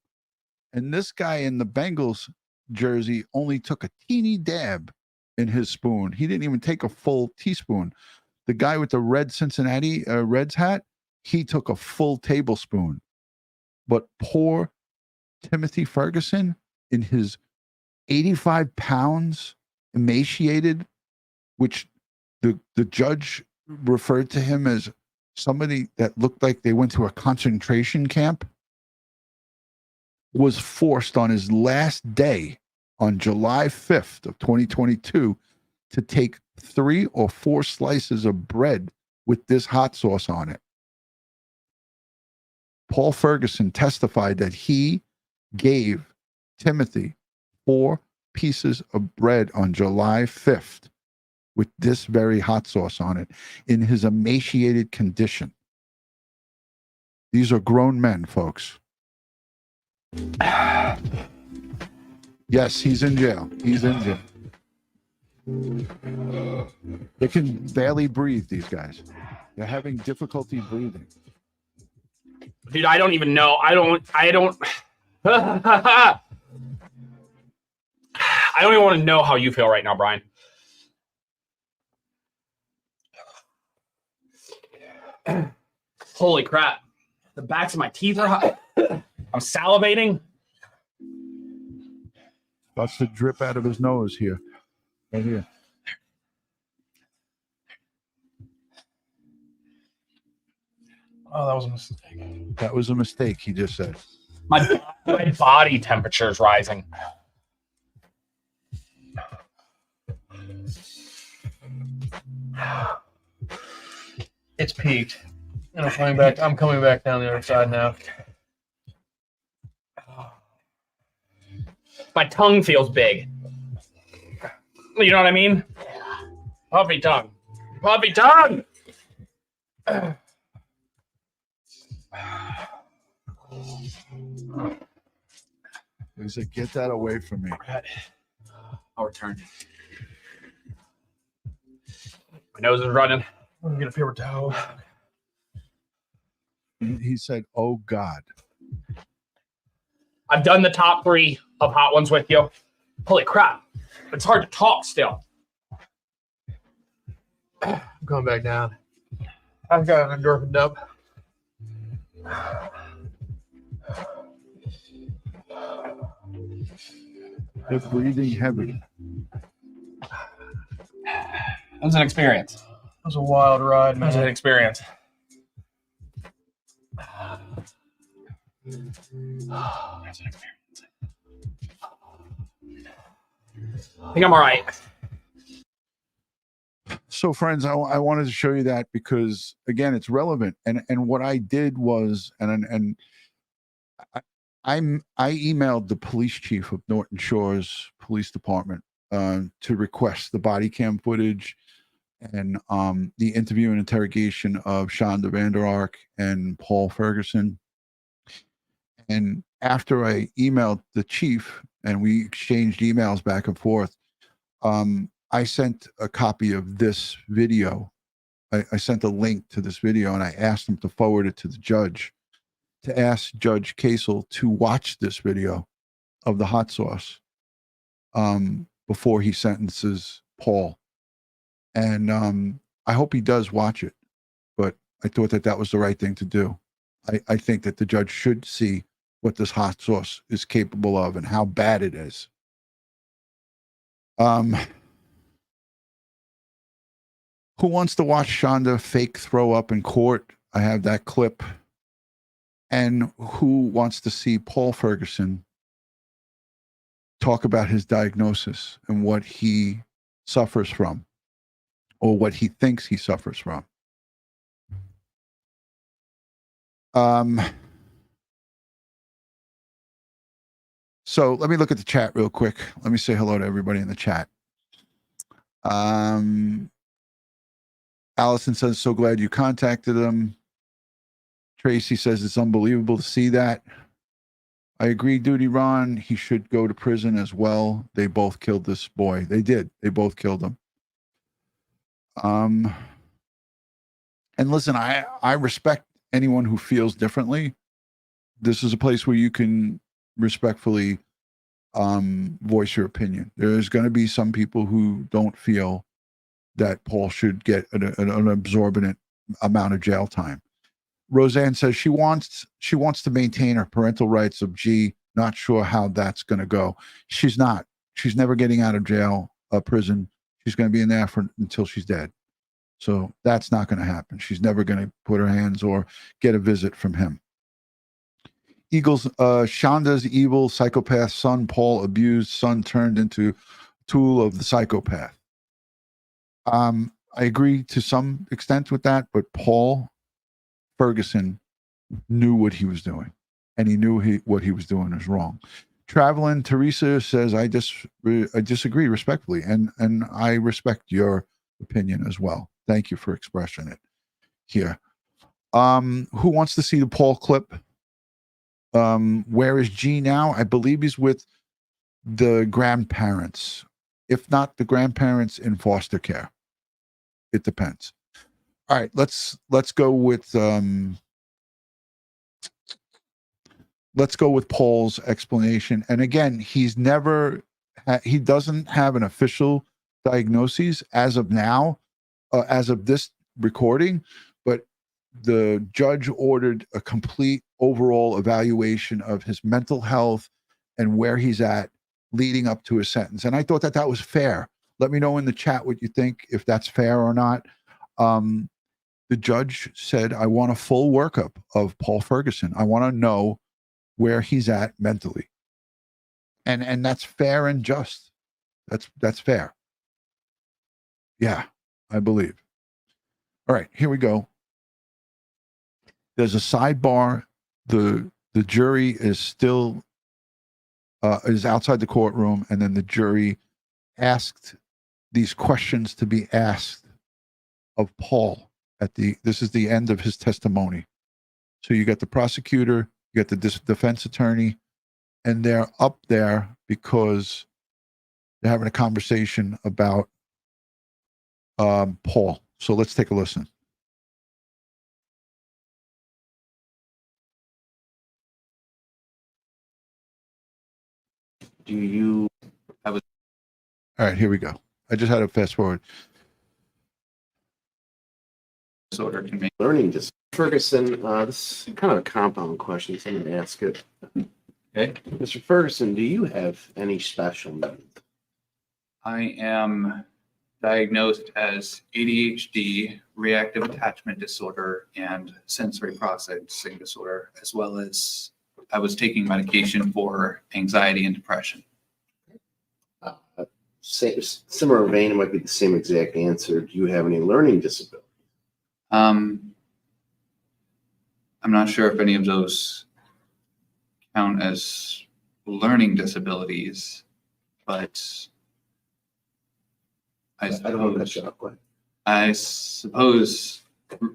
And this guy in the Bengals jersey only took a teeny dab in his spoon. He didn't even take a full teaspoon. The guy with the red Cincinnati Reds hat, he took a full tablespoon. But poor Timothy Ferguson, in his 85 pounds, emaciated, which the judge referred to him as somebody that looked like they went to a concentration camp, was forced on his last day on July 5th of 2022 to take 3 or 4 slices of bread with this hot sauce on it. Paul Ferguson testified that he gave Timothy 4 pieces of bread on July 5th with this very hot sauce on it in his emaciated condition. These are grown men, folks. Yes, he's in jail. He's in jail. They can barely breathe, these guys. They're having difficulty breathing. Dude, I don't even know. I don't I don't even want to know how you feel right now, Brian. Holy crap. The backs of my teeth are hot. I'm salivating. Starts to drip out of his nose here. Right here. Oh, that was a mistake. That was a mistake, he just said. My body temperature is rising. It's peaked. And I'm coming back down the other side now. My tongue feels big. You know what I mean? Puffy tongue. Puffy tongue! He said, get that away from me. I'll return. My nose is running. I'm gonna get a paper towel. He said, oh, God. I've done the top 3 of hot ones with you. Holy crap. It's hard to talk still. I'm coming back down. I've got an endorphin dump. They're breathing heavy. It was an experience. It was a wild ride, It was man. an experience. I think I'm all right. So, friends, I wanted to show you that because, again, it's relevant. And what I did was, I emailed the police chief of Norton Shores Police Department to request the body cam footage and the interview and interrogation of Shanda, Vander and Paul Ferguson. And after I emailed the chief and we exchanged emails back and forth, I sent a copy of this video. I sent a link to this video and I asked him to forward it to the judge, to ask Judge Casel to watch this video of the hot sauce before he sentences Paul. And I hope he does watch it, but I thought that was the right thing to do. I think that the judge should see what this hot sauce is capable of and how bad it is. Who wants to watch Shanda fake throw up in court? I have that clip. And who wants to see Paul Ferguson talk about his diagnosis and what he suffers from, or what he thinks he suffers from? So let me look at the chat real quick. Let me say hello to everybody in the chat. Allison says, so glad you contacted him. Tracy says, it's unbelievable to see that. I agree, DutyRon. He should go to prison as well. They both killed this boy. They did. They both killed him. And listen, I respect anyone who feels differently. This is a place where you can respectfully voice your opinion. There's going to be some people who don't feel that Paul should get an absorbent amount of jail time. Roseanne says she wants to maintain her parental rights of G. Not sure how that's going to go. She's not. She's never getting out of jail, prison. She's going to be in there until she's dead. So that's not going to happen. She's never going to put her hands or get a visit from him. Shanda's evil psychopath son, Paul abused son turned into tool of the psychopath. I agree to some extent with that, but Paul Ferguson knew what he was doing, and he knew what he was doing was wrong. Traveling Teresa says, I disagree respectfully, and I respect your opinion as well. Thank you for expressing it here. Who wants to see the Paul clip? Where is G now? I believe he's with the grandparents, if not the grandparents in foster care. It depends. All right, let's go with Paul's explanation. And again, he doesn't have an official diagnosis as of now, as of this recording, but the judge ordered a complete overall evaluation of his mental health and where he's at leading up to his sentence. And I thought that was fair. Let me know in the chat what you think, if that's fair or not. The judge said, I want a full workup of Paul Ferguson. I want to know where he's at mentally. And that's fair and just. That's fair. Yeah, I believe. All right, here we go. There's a sidebar. The jury is still is outside the courtroom, and then the jury asked these questions to be asked of Paul. This is the end of his testimony. So you got the prosecutor, you got the defense attorney, and they're up there because they're having a conversation about Paul. So let's take a listen. All right, here we go. I just had to fast forward. Disorder can make learning disorder. Ferguson, this is kind of a compound question, so I'm going to ask it. Okay. Mr. Ferguson, do you have any special needs? I am diagnosed as ADHD, reactive attachment disorder, and sensory processing disorder, as well as I was taking medication for anxiety and depression. Similar vein, it might be the same exact answer. Do you have any learning disability? I'm not sure if any of those count as learning disabilities, but I don't want to cut you off. Go ahead. I suppose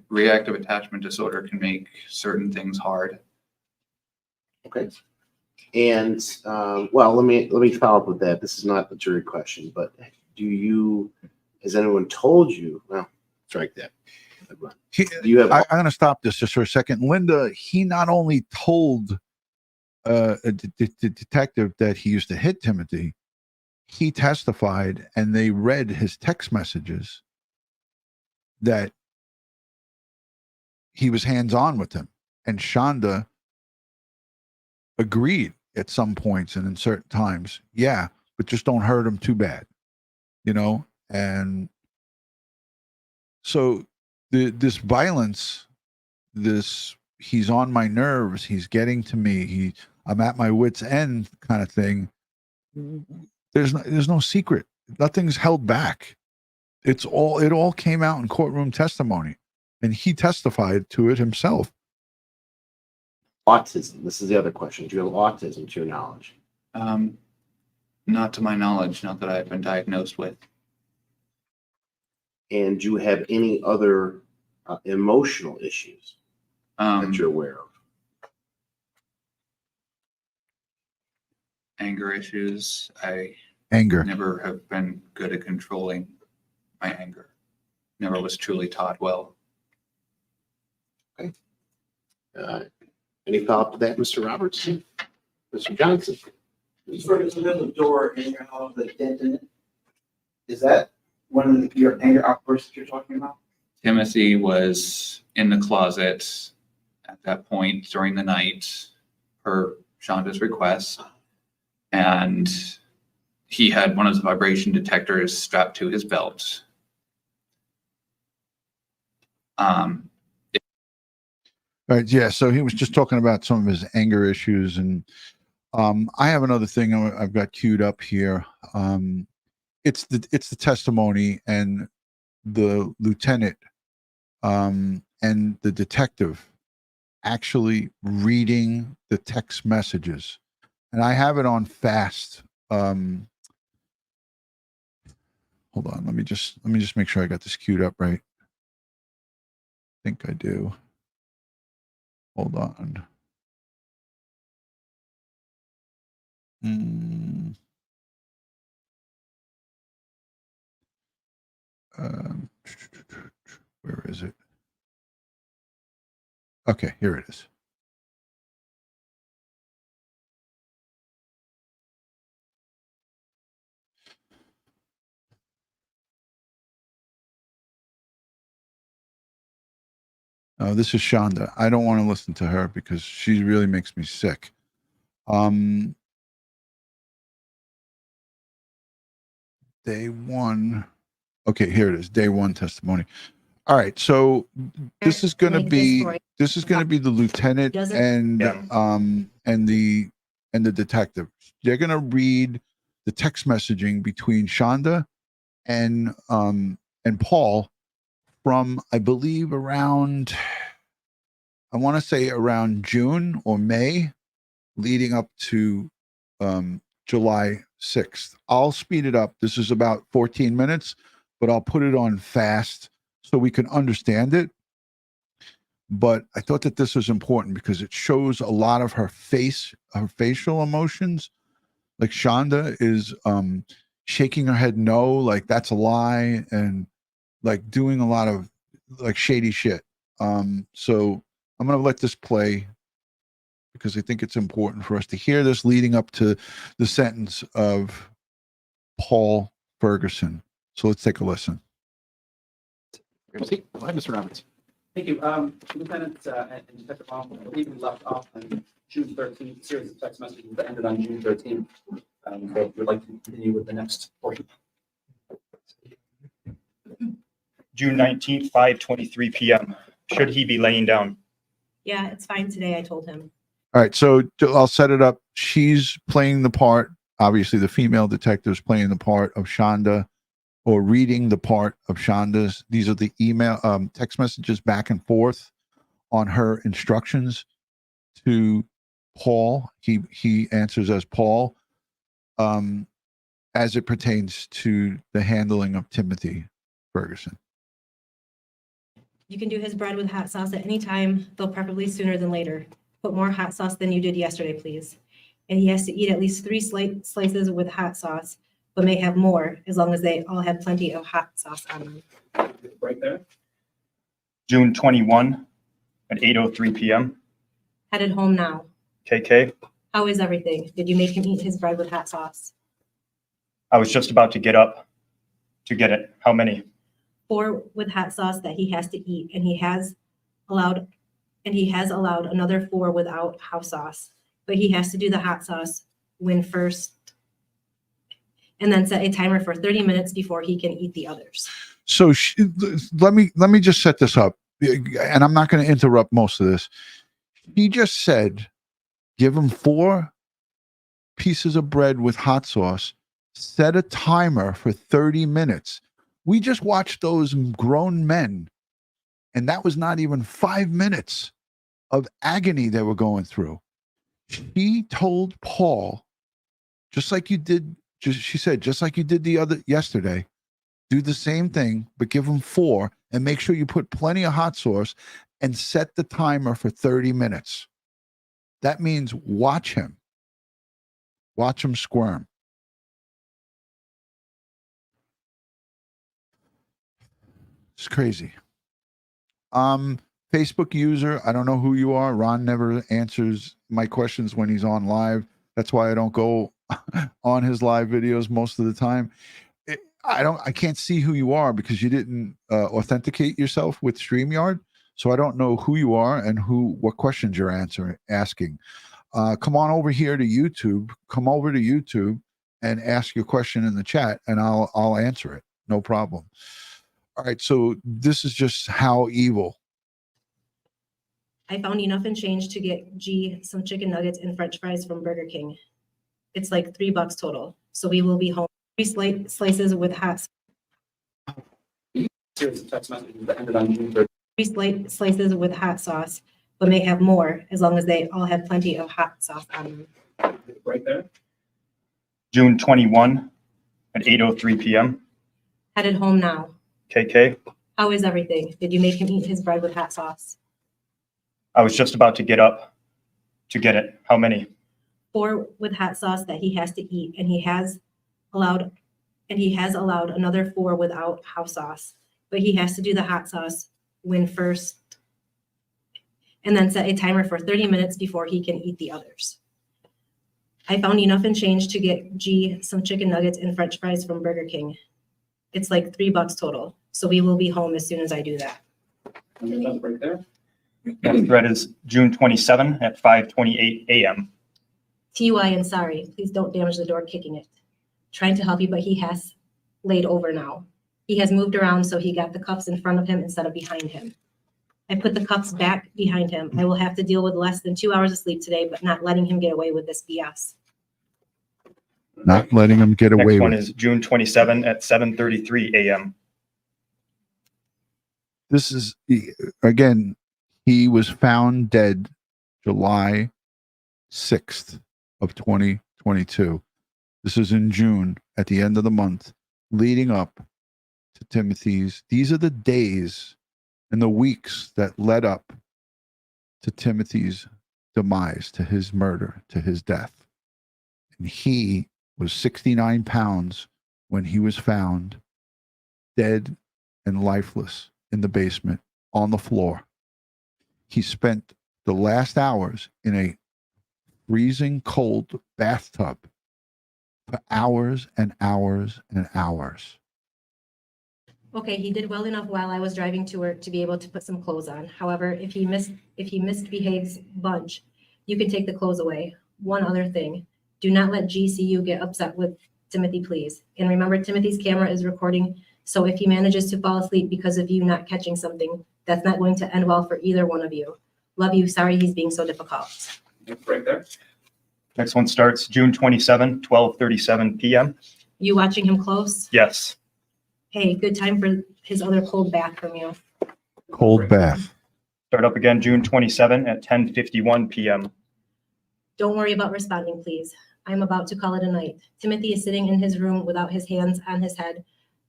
reactive attachment disorder can make certain things hard. Okay. And well, let me follow up with that. This is not the jury question, but has anyone told you? Well, strike that. Do you have? I'm going to stop this just for a second. Linda, he not only told the detective that he used to hit Timothy, he testified, and they read his text messages that he was hands-on with him. And Shanda agreed at some points and in certain times, yeah, but just don't hurt him too bad. you know, and so this violence, this he's on my nerves, he's getting to me, I'm at my wit's end kind of thing. There's no secret. Nothing's held back. It all came out in courtroom testimony, and he testified to it himself. Autism. This is the other question. Do you have autism to your knowledge? Not to my knowledge, not that I've been diagnosed with. And do you have any other emotional issues that you're aware of? Anger issues. Anger. Never have been good at controlling my anger. Never was truly taught well. Okay. Any follow-up to that, Mr. Roberts? Mr. Johnson? Ms. Ferguson, there's a door in your house with a dent in it. Is that one of your anger outbursts that you're talking about? Timothy was in the closet at that point during the night per Shanda's request, and he had one of the vibration detectors strapped to his belt. Right. Yeah. So he was just talking about some of his anger issues, and I have another thing I've got queued up here. It's the testimony and the lieutenant and the detective actually reading the text messages, and I have it on fast. Hold on. Let me just make sure I got this queued up right. I think I do. Hold on. Where is it? Okay, here it is. Oh, this is Shanda. I don't want to listen to her because she really makes me sick. Day one. Okay, here it is. Day one testimony. All right, so this is going to be the lieutenant and the detective. They're going to read the text messaging between Shanda and Paul from, I believe, around, I want to say around June or May, leading up to July 6th. I'll speed it up. This is about 14 minutes, but I'll put it on fast so we can understand it. But I thought that this was important because it shows a lot of her facial emotions. Like Shanda is shaking her head no, like that's a lie, and like doing a lot of like shady shit. So I'm gonna let this play because I think it's important for us to hear this leading up to the sentence of Paul Ferguson. So let's take a listen. Go ahead, Mr. Roberts. Thank you. Lieutenant and Detective Baum, I believe we left off on June 13th, series of text messages that ended on June 13th. So we'd like to continue with the next portion. June 19th, 5:23 p.m. Should he be laying down? Yeah, it's fine today, I told him. All right, so I'll set it up. She's playing the part, obviously the female detective's playing the part of Shanda, or reading the part of Shanda's. These are the email text messages back and forth on her instructions to Paul. He answers as Paul, as it pertains to the handling of Timothy Ferguson. You can do his bread with hot sauce at any time, though preferably sooner than later. Put more hot sauce than you did yesterday, please. And he has to eat at least 3 slices with hot sauce, but may have more as long as they all have plenty of hot sauce on them. Right there. June 21 at 8:03 p.m. Headed home now. KK. How is everything? Did you make him eat his bread with hot sauce? I was just about to get up to get it. How many? 4 with hot sauce that he has to eat, and he has allowed another 4 without hot sauce. But he has to do the hot sauce when first, and then set a timer for 30 minutes before he can eat the others. So let me just set this up, and I'm not going to interrupt most of this. He just said, give him 4 pieces of bread with hot sauce, set a timer for 30 minutes. We just watched those grown men, and that was not even 5 minutes of agony they were going through. She told Paul, just like you did, she said, just like you did yesterday, do the same thing, but give him 4 and make sure you put plenty of hot sauce and set the timer for 30 minutes. That means watch him squirm. It's crazy. Facebook user, I don't know who you are. Ron never answers my questions when he's on live. That's why I don't go on his live videos most of the time. I can't see who you are because you didn't authenticate yourself with StreamYard. So I don't know who you are and what questions you're asking. Come on over here to YouTube. Come over to YouTube and ask your question in the chat, and I'll answer it. No problem. All right. So this is just how evil. I found enough in change to get G some chicken nuggets and French fries from Burger King. It's like $3 total. So we will be home. 3 slices with hot. Series of text messages that ended on June 3rd. 3 slices with hot sauce, but may have more as long as they all have plenty of hot sauce on them. Right there. June 21 at 8:03 p.m. Headed home now. KK. How is everything? Did you make him eat his bread with hot sauce? I was just about to get up to get it. How many? 4 with hot sauce that he has to eat, and he has allowed another 4 without hot sauce. But he has to do the hot sauce when first, and then set a timer for 30 minutes before he can eat the others. I found enough in change to get G some chicken nuggets and French fries from Burger King. It's like $3 total. So we will be home as soon as I do that. Right there. Next thread is June 27 at 5:28 a.m. TY and sorry, please don't damage the door kicking it. Trying to help you, but he has laid over now. He has moved around, so he got the cuffs in front of him instead of behind him. I put the cuffs back behind him. I will have to deal with less than 2 hours of sleep today, but not letting him get away with this BS. Not letting him get away with it. Next one is June 27 at 7:33 a.m. This is, again, he was found dead July 6th of 2022. This is in June, at the end of the month, leading up to Timothy's. These are the days and the weeks that led up to Timothy's demise, to his murder, to his death. And he was 69 pounds when he was found dead and lifeless in the basement on the floor. He spent the last hours in a freezing cold bathtub for hours and hours and hours. Okay, he did well enough while I was driving to work to be able to put some clothes on. However, if he misbehaves bunch, you can take the clothes away. One other thing, do not let GCU get upset with Timothy, please. And remember, Timothy's camera is recording, so if he manages to fall asleep because of you not catching something, that's not going to end well for either one of you. Love you. Sorry he's being so difficult. Right there. Next one starts June 27, 12:37 p.m. You watching him close? Yes. Hey, good time for his other cold bath from you. Cold bath. Start up again June 27 at 10:51 p.m. Don't worry about responding, please. I'm about to call it a night. Timothy is sitting in his room without his hands on his head,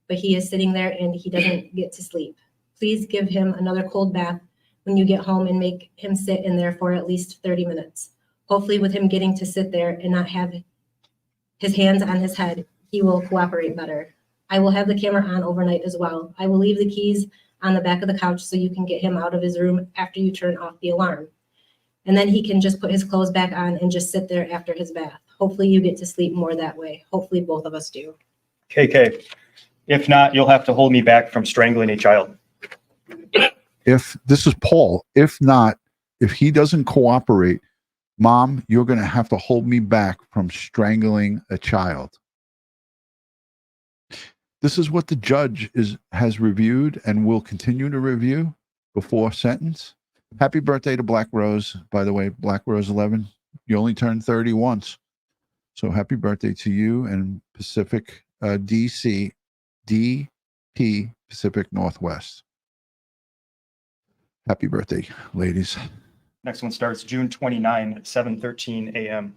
but he is sitting there and he doesn't get to sleep. Please give him another cold bath when you get home and make him sit in there for at least 30 minutes. Hopefully with him getting to sit there and not have his hands on his head, he will cooperate better. I will have the camera on overnight as well. I will leave the keys on the back of the couch so you can get him out of his room after you turn off the alarm. And then he can just put his clothes back on and just sit there after his bath. Hopefully you get to sleep more that way. Hopefully both of us do. KK. If not, you'll have to hold me back from strangling a child. If this is Paul, if not, if he doesn't cooperate, Mom, you're going to have to hold me back from strangling a child. This is what the judge has reviewed and will continue to review before sentence. Happy birthday to Black Rose, by the way, Black Rose 11. You only turned 30 once. So happy birthday to you and Pacific DC, DP Pacific Northwest. Happy birthday, ladies. Next one starts June 29 at 7:13 a.m.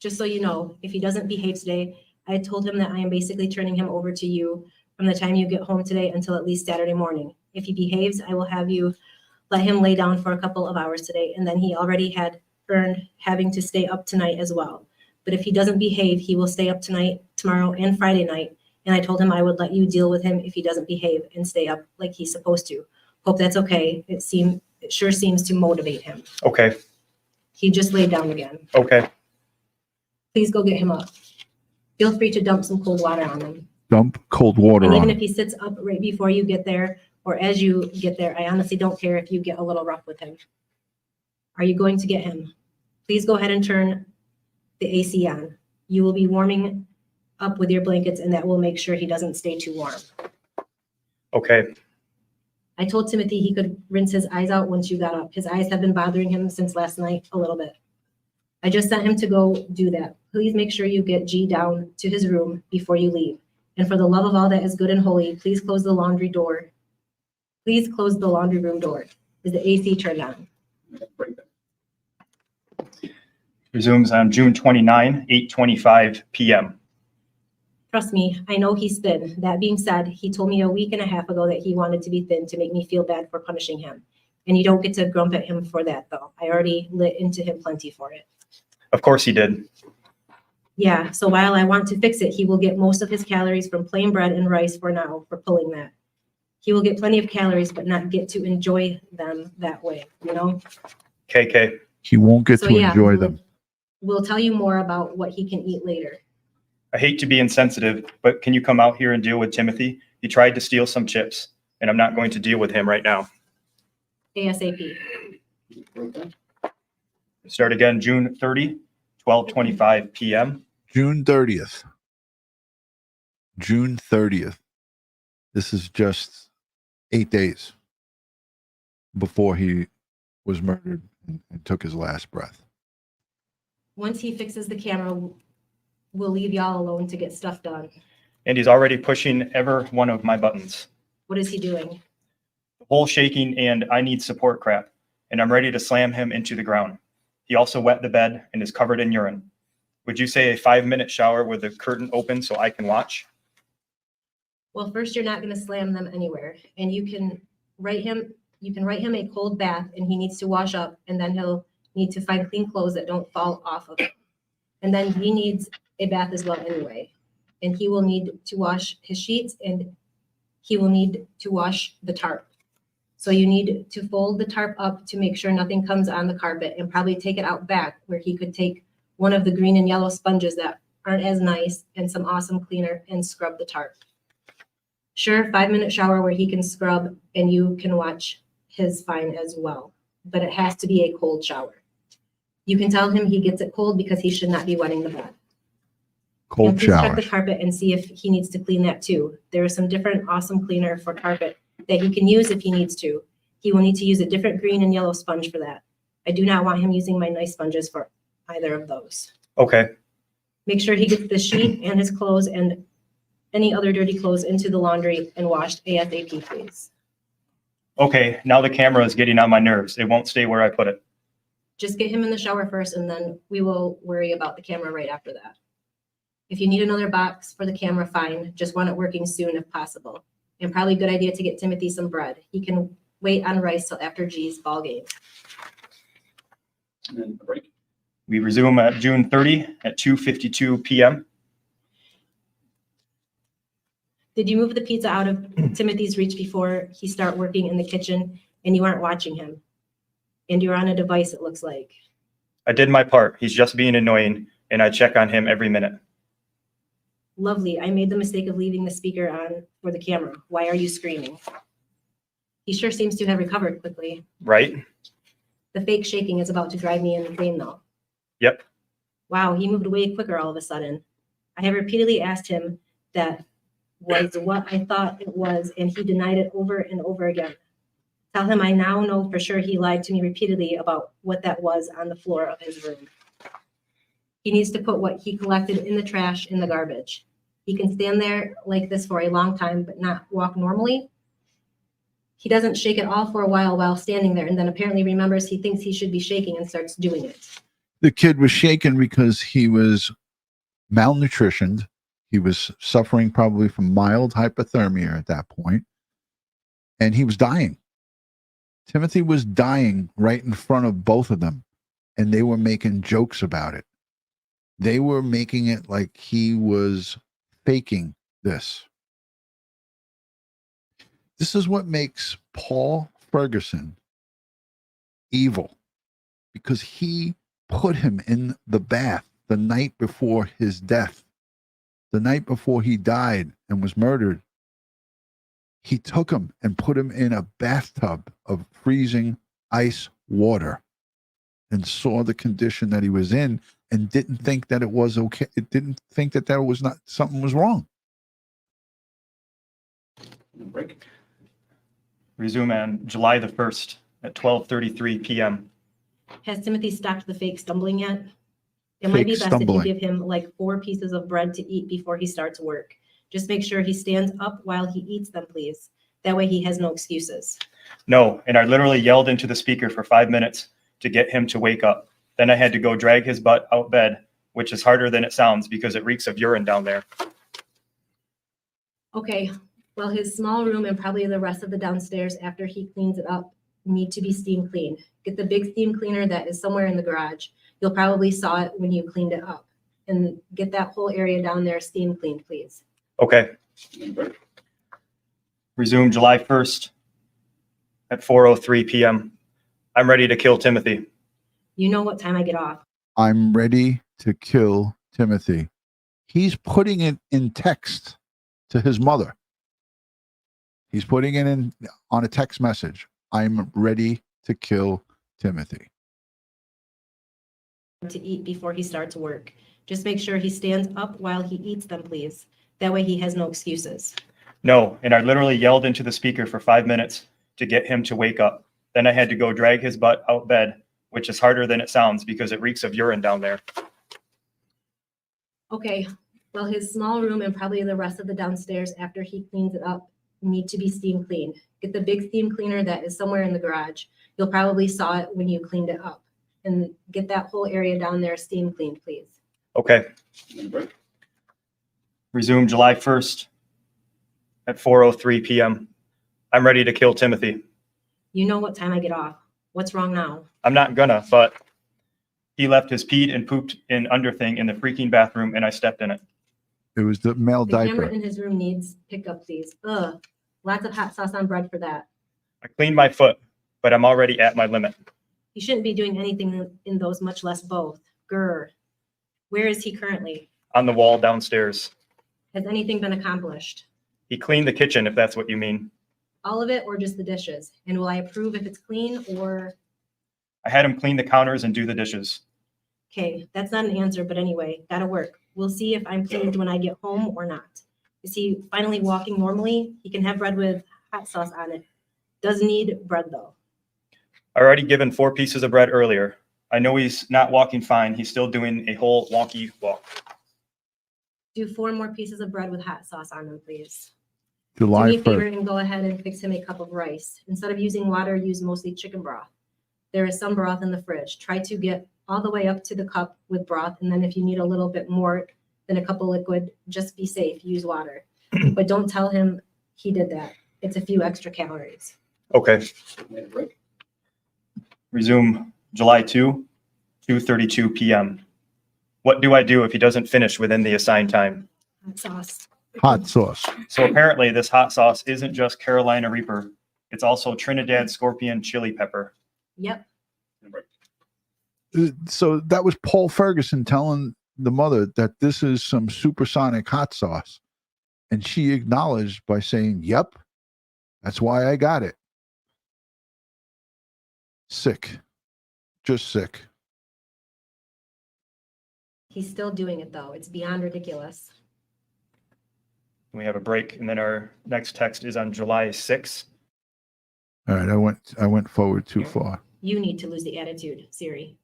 Just so you know, if he doesn't behave today, I told him that I am basically turning him over to you from the time you get home today until at least Saturday morning. If he behaves, I will have you let him lay down for a couple of hours today, and then he already had earned having to stay up tonight as well. But if he doesn't behave, he will stay up tonight, tomorrow, and Friday night. And I told him I would let you deal with him if he doesn't behave and stay up like he's supposed to. Hope that's okay. It sure seems to motivate him. Okay. He just laid down again. Okay. Please go get him up. Feel free to dump some cold water on him. Dump cold water And on even him. if he sits up right before you get there or as you get there, I honestly don't care if you get a little rough with him. Are you going to get him? Please go ahead and turn the AC on. You will be warming up with your blankets, and that will make sure he doesn't stay too warm. Okay. I told Timothy he could rinse his eyes out once you got up. His eyes have been bothering him since last night a little bit. I just sent him to go do that. Please make sure you get G down to his room before you leave. And for the love of all that is good and holy, please close the laundry door. Please close the laundry room door. Is the AC turned on? Resumes on June 29, 8:25 p.m. Trust me, I know he's thin. That being said, he told me a week and a half ago that he wanted to be thin to make me feel bad for punishing him. And you don't get to grump at him for that, though. I already lit into him plenty for it. Of course he did. Yeah, so while I want to fix it, he will get most of his calories from plain bread and rice for now, for pulling that. He will get plenty of calories, but not get to enjoy them that way, you know? KK. He won't get So to yeah, enjoy them. We'll tell you more about what he can eat later. I hate to be insensitive, but can you come out here and deal with Timothy? He tried to steal some chips, and I'm not going to deal with him right now. ASAP. Start again June 30, 12:25 p.m. June 30th. June 30th. This is just 8 days before he was murdered and took his last breath. Once he fixes the camera, we'll leave y'all alone to get stuff done. And he's already pushing every one of my buttons. What is he doing? The whole shaking and I need support crap, and I'm ready to slam him into the ground. He also wet the bed and is covered in urine. Would you say a 5-minute shower with the curtain open so I can watch? Well, first, you're not going to slam them anywhere, and you can write him a cold bath, and he needs to wash up, and then he'll need to find clean clothes that don't fall off of him. And then he needs a bath as well anyway. And he will need to wash his sheets, and he will need to wash the tarp. So you need to fold the tarp up to make sure nothing comes on the carpet, and probably take it out back where he could take one of the green and yellow sponges that aren't as nice and some awesome cleaner and scrub the tarp. Sure, 5-minute shower where he can scrub and you can watch his fine as well, but it has to be a cold shower. You can tell him he gets it cold because he should not be wetting the bed. Cold And please check showers. the carpet and see if he needs to clean that too. There is some different awesome cleaner for carpet that he can use if he needs to. He will need to use a different green and yellow sponge for that. I do not want him using my nice sponges for either of those. Okay. Make sure he gets the sheet and his clothes and any other dirty clothes into the laundry and washed ASAP, please. Okay, now the camera is getting on my nerves. It won't stay where I put it. Just get him in the shower first, and then we will worry about the camera right after that. If you need another box for the camera, fine. Just want it working soon if possible. And probably a good idea to get Timothy some bread. He can wait on rice till after G's ball game. And then a break. We resume at June 30 at 2:52 p.m. Did you move the pizza out of Timothy's reach before he start working in the kitchen and you aren't watching him? And you're on a device, it looks like. I did my part. He's just being annoying, and I check on him every minute. Lovely. I made the mistake of leaving the speaker on for the camera. Why are you screaming? He sure seems to have recovered quickly. Right? The fake shaking is about to drive me insane though. Yep. Wow, he moved way quicker all of a sudden. I have repeatedly asked him that was what I thought it was, and he denied it over and over again. Tell him I now know for sure he lied to me repeatedly about what that was on the floor of his room. He needs to put what he collected in the trash in the garbage. He can stand there like this for a long time, but not walk normally. He doesn't shake it all for a while standing there, and then apparently remembers he thinks he should be shaking and starts doing it. The kid was shaken because he was malnutritioned. He was suffering probably from mild hypothermia at that point, and he was dying. Timothy was dying right in front of both of them, and they were making jokes about it. They were making it like he was faking this. This is what makes Paul Ferguson evil, because he put him in the bath the night before his death, the night before he died and was murdered. He took him and put him in a bathtub of freezing ice water and saw the condition that he was in and didn't think that it was okay. It didn't think that there was not something was wrong. Break. Resume on July the 1st at 12:33 p.m. Has Timothy stopped the fake stumbling yet? It might be Fake best if stumbling. you give him like 4 pieces of bread to eat before he starts work. Just make sure he stands up while he eats them, please. That way he has no excuses. No, and I literally yelled into the speaker for 5 minutes to get him to wake up. Then I had to go drag his butt out bed, which is harder than it sounds because it reeks of urine down there. Okay, well, his small room and probably the rest of the downstairs after he cleans it up need to be steam cleaned. Get the big steam cleaner that is somewhere in the garage. You'll probably saw it when you cleaned it up. And get that whole area down there steam cleaned, please. Okay. Resume July 1st at 4:03 p.m. I'm ready to kill Timothy. You know what time I get off. I'm ready to kill Timothy. He's putting it in text to his mother. He's putting it in on a text message. I'm ready to kill Timothy. To eat before he starts work. Just make sure he stands up while he eats them, please. That way he has no excuses. No, and I literally yelled into the speaker for 5 minutes to get him to wake up. Then I had to go drag his butt out bed, which is harder than it sounds because it reeks of urine down there. Okay, well, his small room and probably the rest of the downstairs after he cleans it up need to be steam cleaned. Get the big steam cleaner that is somewhere in the garage. You'll probably saw it when you cleaned it up. And get that whole area down there steam cleaned, please. Okay. Resume July 1st at 4:03 p.m. I'm ready to kill Timothy. You know what time I get off. What's wrong now? I'm not gonna, but he left his peed and pooped in underthing in the freaking bathroom and I stepped in it. It was the male The diaper. camera in his room needs pickup, please. Ugh, lots of hot sauce on bread for that. I cleaned my foot, but I'm already at my limit. He shouldn't be doing anything in those, much less both. Grr. Where is he currently? On the wall downstairs. Has anything been accomplished? He cleaned the kitchen, if that's what you mean. All of it or just the dishes? And will I approve if it's clean or? I had him clean the counters and do the dishes. Okay, that's not an answer, but anyway, gotta work. We'll see if I'm pleased when I get home or not. Is he finally walking normally? He can have bread with hot sauce on it. Does need bread though. I already given 4 pieces of bread earlier. I know he's not walking fine. He's still doing a whole wonky walk. Do 4 more pieces of bread with hot sauce on them, please. July Do me a favor 1st. and go ahead and fix him a cup of rice. Instead of using water, use mostly chicken broth. There is some broth in the fridge. Try to get all the way up to the cup with broth, and then if you need a little bit more than a cup of liquid, just be safe, use water. But don't tell him he did that. It's a few extra calories. Okay. Resume July 2, 2:32 p.m. What do I do if he doesn't finish within the assigned time? Hot sauce. Hot sauce. So apparently this hot sauce isn't just Carolina Reaper. It's also Trinidad Scorpion Chili Pepper. Yep. So that was Paul Ferguson telling the mother that this is some supersonic hot sauce. And she acknowledged by saying, yep, that's why I got it. Sick. Just sick. He's still doing it though. It's beyond ridiculous. We have a break, and then our next text is on July 6th. All right, I went forward too far. You need to lose the attitude, Siri.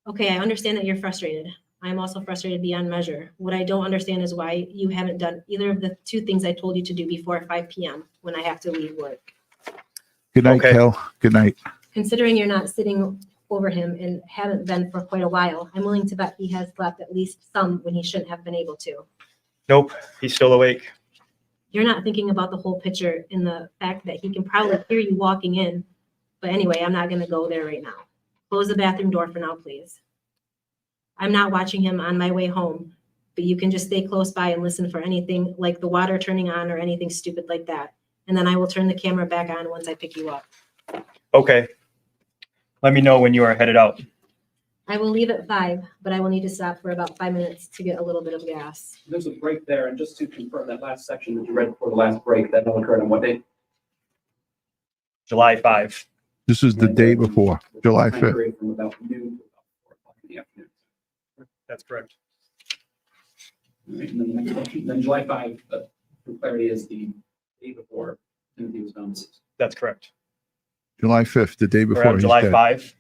Okay, I understand that you're frustrated. I'm also frustrated beyond measure. What I don't understand is why you haven't done either of the two things I told you to do before 5 p.m. when I have to leave work. Good night, Okay. Kel. Good night. Considering you're not sitting over him and haven't been for quite a while, I'm willing to bet he has slept at least some when he shouldn't have been able to. Nope, he's still awake. You're not thinking about the whole picture in the fact that he can probably hear you walking in. But anyway, I'm not going to go there right now. Close the bathroom door for now, please. I'm not watching him on my way home, but you can just stay close by and listen for anything like the water turning on or anything stupid like that. And then I will turn the camera back on once I pick you up. Okay. Let me know when you are headed out. I will leave at 5, but I will need to stop for about 5 minutes to get a little bit of gas. There's a break there, and just to confirm that last section that you read before the last break, that all occurred on what date? July 5. This is the day before, July 5th. Period from about noon to about 4 o'clock in the afternoon. That's correct. All right, and then the next question, then July 5, for clarity, is the day before Timothy was found deceased. That's correct. July 5th, the day We're before on he's July dead. 5.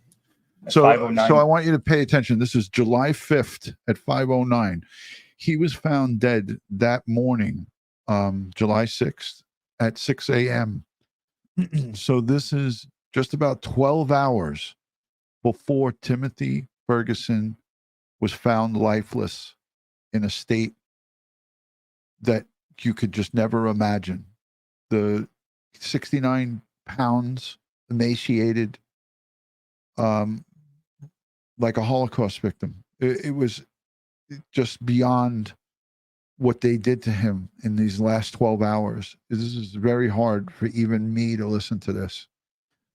at So 5:09. I want you to pay attention. This is July 5th at 5:09. He was found dead that morning, July 6th at 6 a.m. So this is just about 12 hours before Timothy Ferguson was found lifeless in a state that you could just never imagine. The 69 pounds, emaciated, like a Holocaust victim. It was just beyond what they did to him in these last 12 hours. This is very hard for even me to listen to this.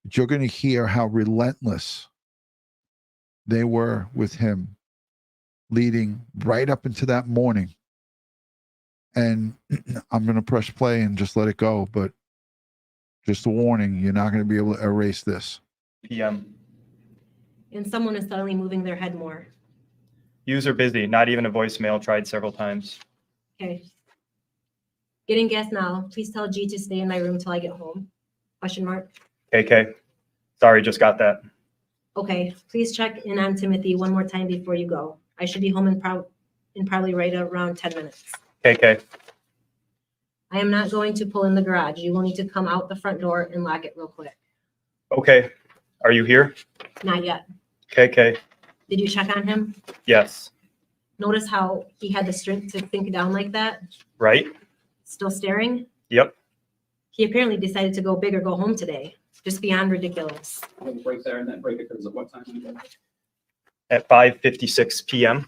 But you're going to hear how relentless they were with him leading right up into that morning. And I'm going to press play and just let it go. But just a warning, you're not going to be able to erase this. PM. And someone is suddenly moving their head more. User busy. Not even a voicemail. Tried several times. Okay. Getting gas now. Please tell G to stay in my room till I get home. Question mark. KK. Sorry, just got that. Okay. Please check in on Timothy one more time before you go. I should be home in probably right around 10 minutes. KK. I am not going to pull in the garage. You will need to come out the front door and lock it real quick. Okay. Are you here? Not yet. KK. Did you check on him? Yes. Notice how he had the strength to think down like that? Right? Still staring? Yep. He apparently decided to go big or go home today. Just beyond ridiculous. We'll break there, and that break occurs at what time? At 5:56 p.m.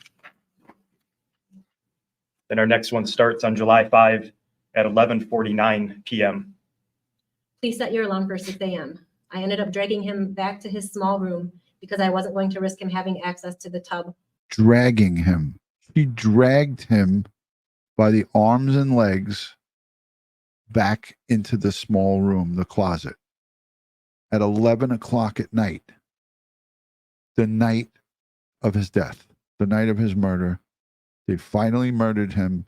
Then our next one starts on July 5 at 11:49 p.m. Please set your alarm for 6 a.m. I ended up dragging him back to his small room because I wasn't going to risk him having access to the tub. Dragging him. She dragged him by the arms and legs back into the small room, the closet, at 11 o'clock at night, the night of his death, the night of his murder. They finally murdered him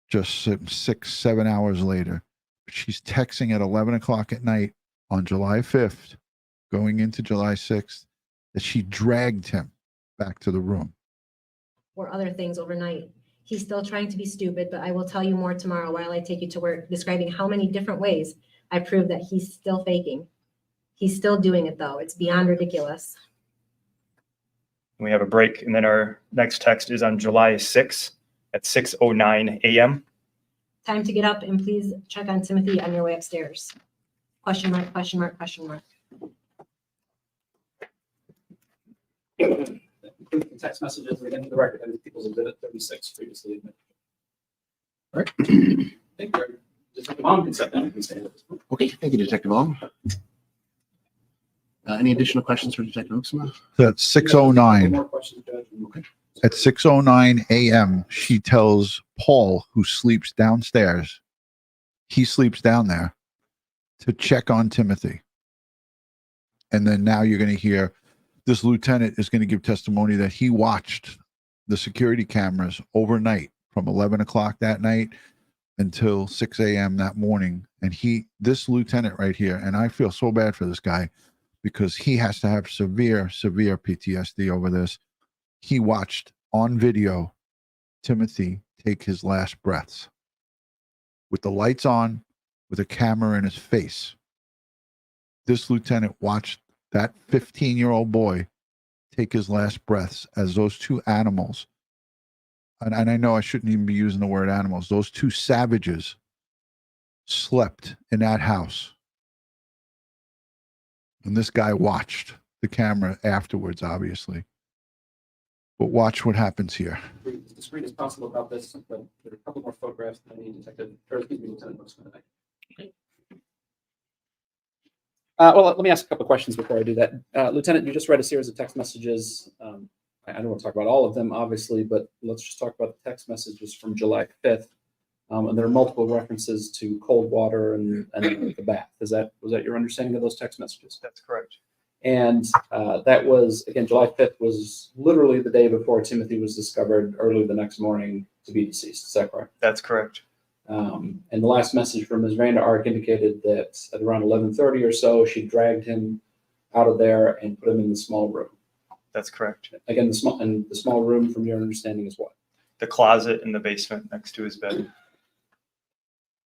just 6-7 hours later. She's texting at 11 o'clock at night on July 5th, going into July 6th, that she dragged him back to the room. Or other things overnight. He's still trying to be stupid, but I will tell you more tomorrow while I take you to work, describing how many different ways I prove that he's still faking. He's still doing it though. It's beyond ridiculous. We have a break, and then our next text is on July 6 at 6:09 a.m. Time to get up and please check on Timothy on your way upstairs. Question mark, question mark, question mark. That includes the text messages again to the record and people's exhibit 36 previously admitted. All right. Thank you. Detective Long can set down and stay at this point. Okay, thank you, Detective Long. Any additional questions for Detective Oaksma? So at 6:09. More questions, Judge. Okay. At 6:09 a.m., she tells Paul, who sleeps downstairs, he sleeps down there, to check on Timothy. And then now you're going to hear this lieutenant is going to give testimony that he watched the security cameras overnight from 11 o'clock that night until 6 a.m. that morning. And this lieutenant right here, and I feel so bad for this guy because he has to have severe PTSD over this. He watched on video Timothy take his last breaths with the lights on, with a camera in his face. This lieutenant watched that 15-year-old boy take his last breaths as those two animals, and I know I shouldn't even be using the word animals, those two savages slept in that house. And this guy watched the camera afterwards, obviously. But watch what happens here. As discreet as possible about this, but there are a couple more photographs that I need Lieutenant Brooks to make. Well, let me ask a couple of questions before I do that. Lieutenant, you just read a series of text messages. I don't want to talk about all of them, obviously, but let's just talk about the text messages from July 5th. And there are multiple references to cold water and the bath. Was that your understanding of those text messages? That's correct. And that was, again, July 5th was literally the day before Timothy was discovered early the next morning to be deceased. Is that correct? That's correct. And the last message from Ms. Vander Ark indicated that at around 11:30 or so, she dragged him out of there and put him in the small room. That's correct. Again, the small room, from your understanding, is what? The closet in the basement next to his bed.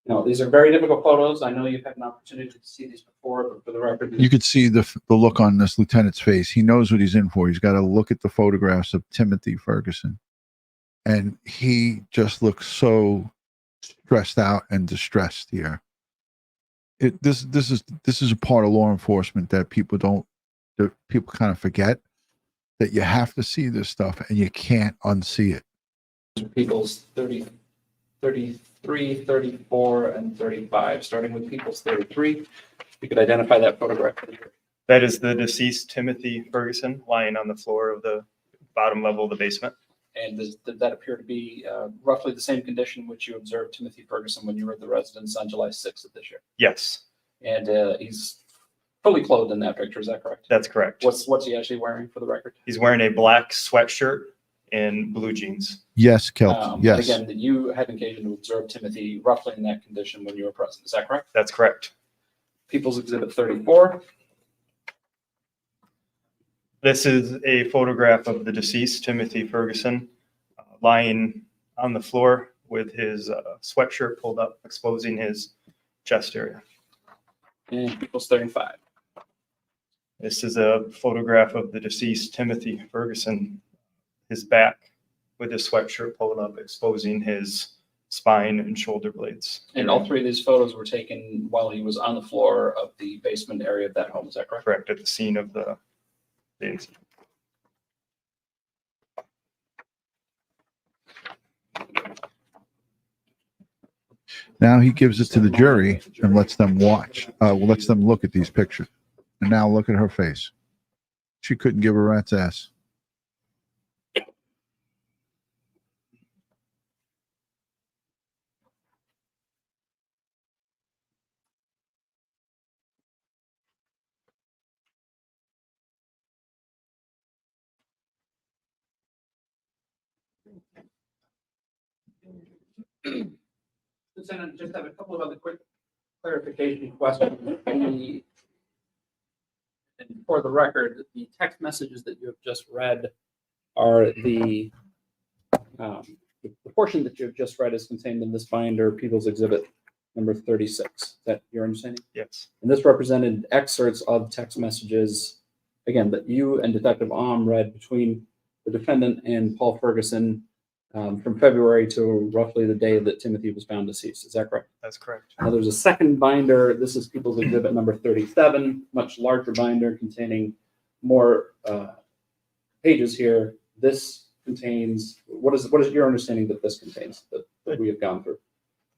Now, these are very difficult photos. I know you've had an opportunity to see these before, but for the record, You could see the look on this lieutenant's face. He knows what he's in for. He's got to look at the photographs of Timothy Ferguson. And he just looks so stressed out and distressed here. This is a part of law enforcement that people kind of forget, that you have to see this stuff and you can't unsee it. People's 33, 34, and 35, starting with People's 33. You could identify that photograph. That is the deceased Timothy Ferguson lying on the floor of the bottom level of the basement. And did that appear to be roughly the same condition which you observed Timothy Ferguson when you were at the residence on July 6th of this year? Yes. And he's fully clothed in that picture, is that correct? That's correct. What's he actually wearing, for the record? He's wearing a black sweatshirt and blue jeans. Yes, Kelp. Yes. Again, that you had occasion to observe Timothy roughly in that condition when you were present, is that correct? That's correct. People's Exhibit 34. This is a photograph of the deceased Timothy Ferguson lying on the floor with his sweatshirt pulled up, exposing his chest area. And People's 35. This is a photograph of the deceased Timothy Ferguson, his back with his sweatshirt pulled up, exposing his spine and shoulder blades. And all three of these photos were taken while he was on the floor of the basement area of that home, is that correct? Correct, at the scene of the incident. Now he gives it to the jury and lets them watch, lets them look at these pictures. And now look at her face. She couldn't give a rat's ass. Lieutenant, just have a couple of other quick clarification questions. And for the record, the text messages that you have just read are the portion that you have just read is contained in this binder, People's Exhibit number 36. Is that your understanding? Yes. And this represented excerpts of text messages, again, that you and Detective Ahm read between the defendant and Paul Ferguson from February to roughly the day that Timothy was found deceased. Is that correct? That's correct. Now there's a second binder. This is People's Exhibit number 37, much larger binder containing more pages here. This contains, what is your understanding that this contains, that we have gone through?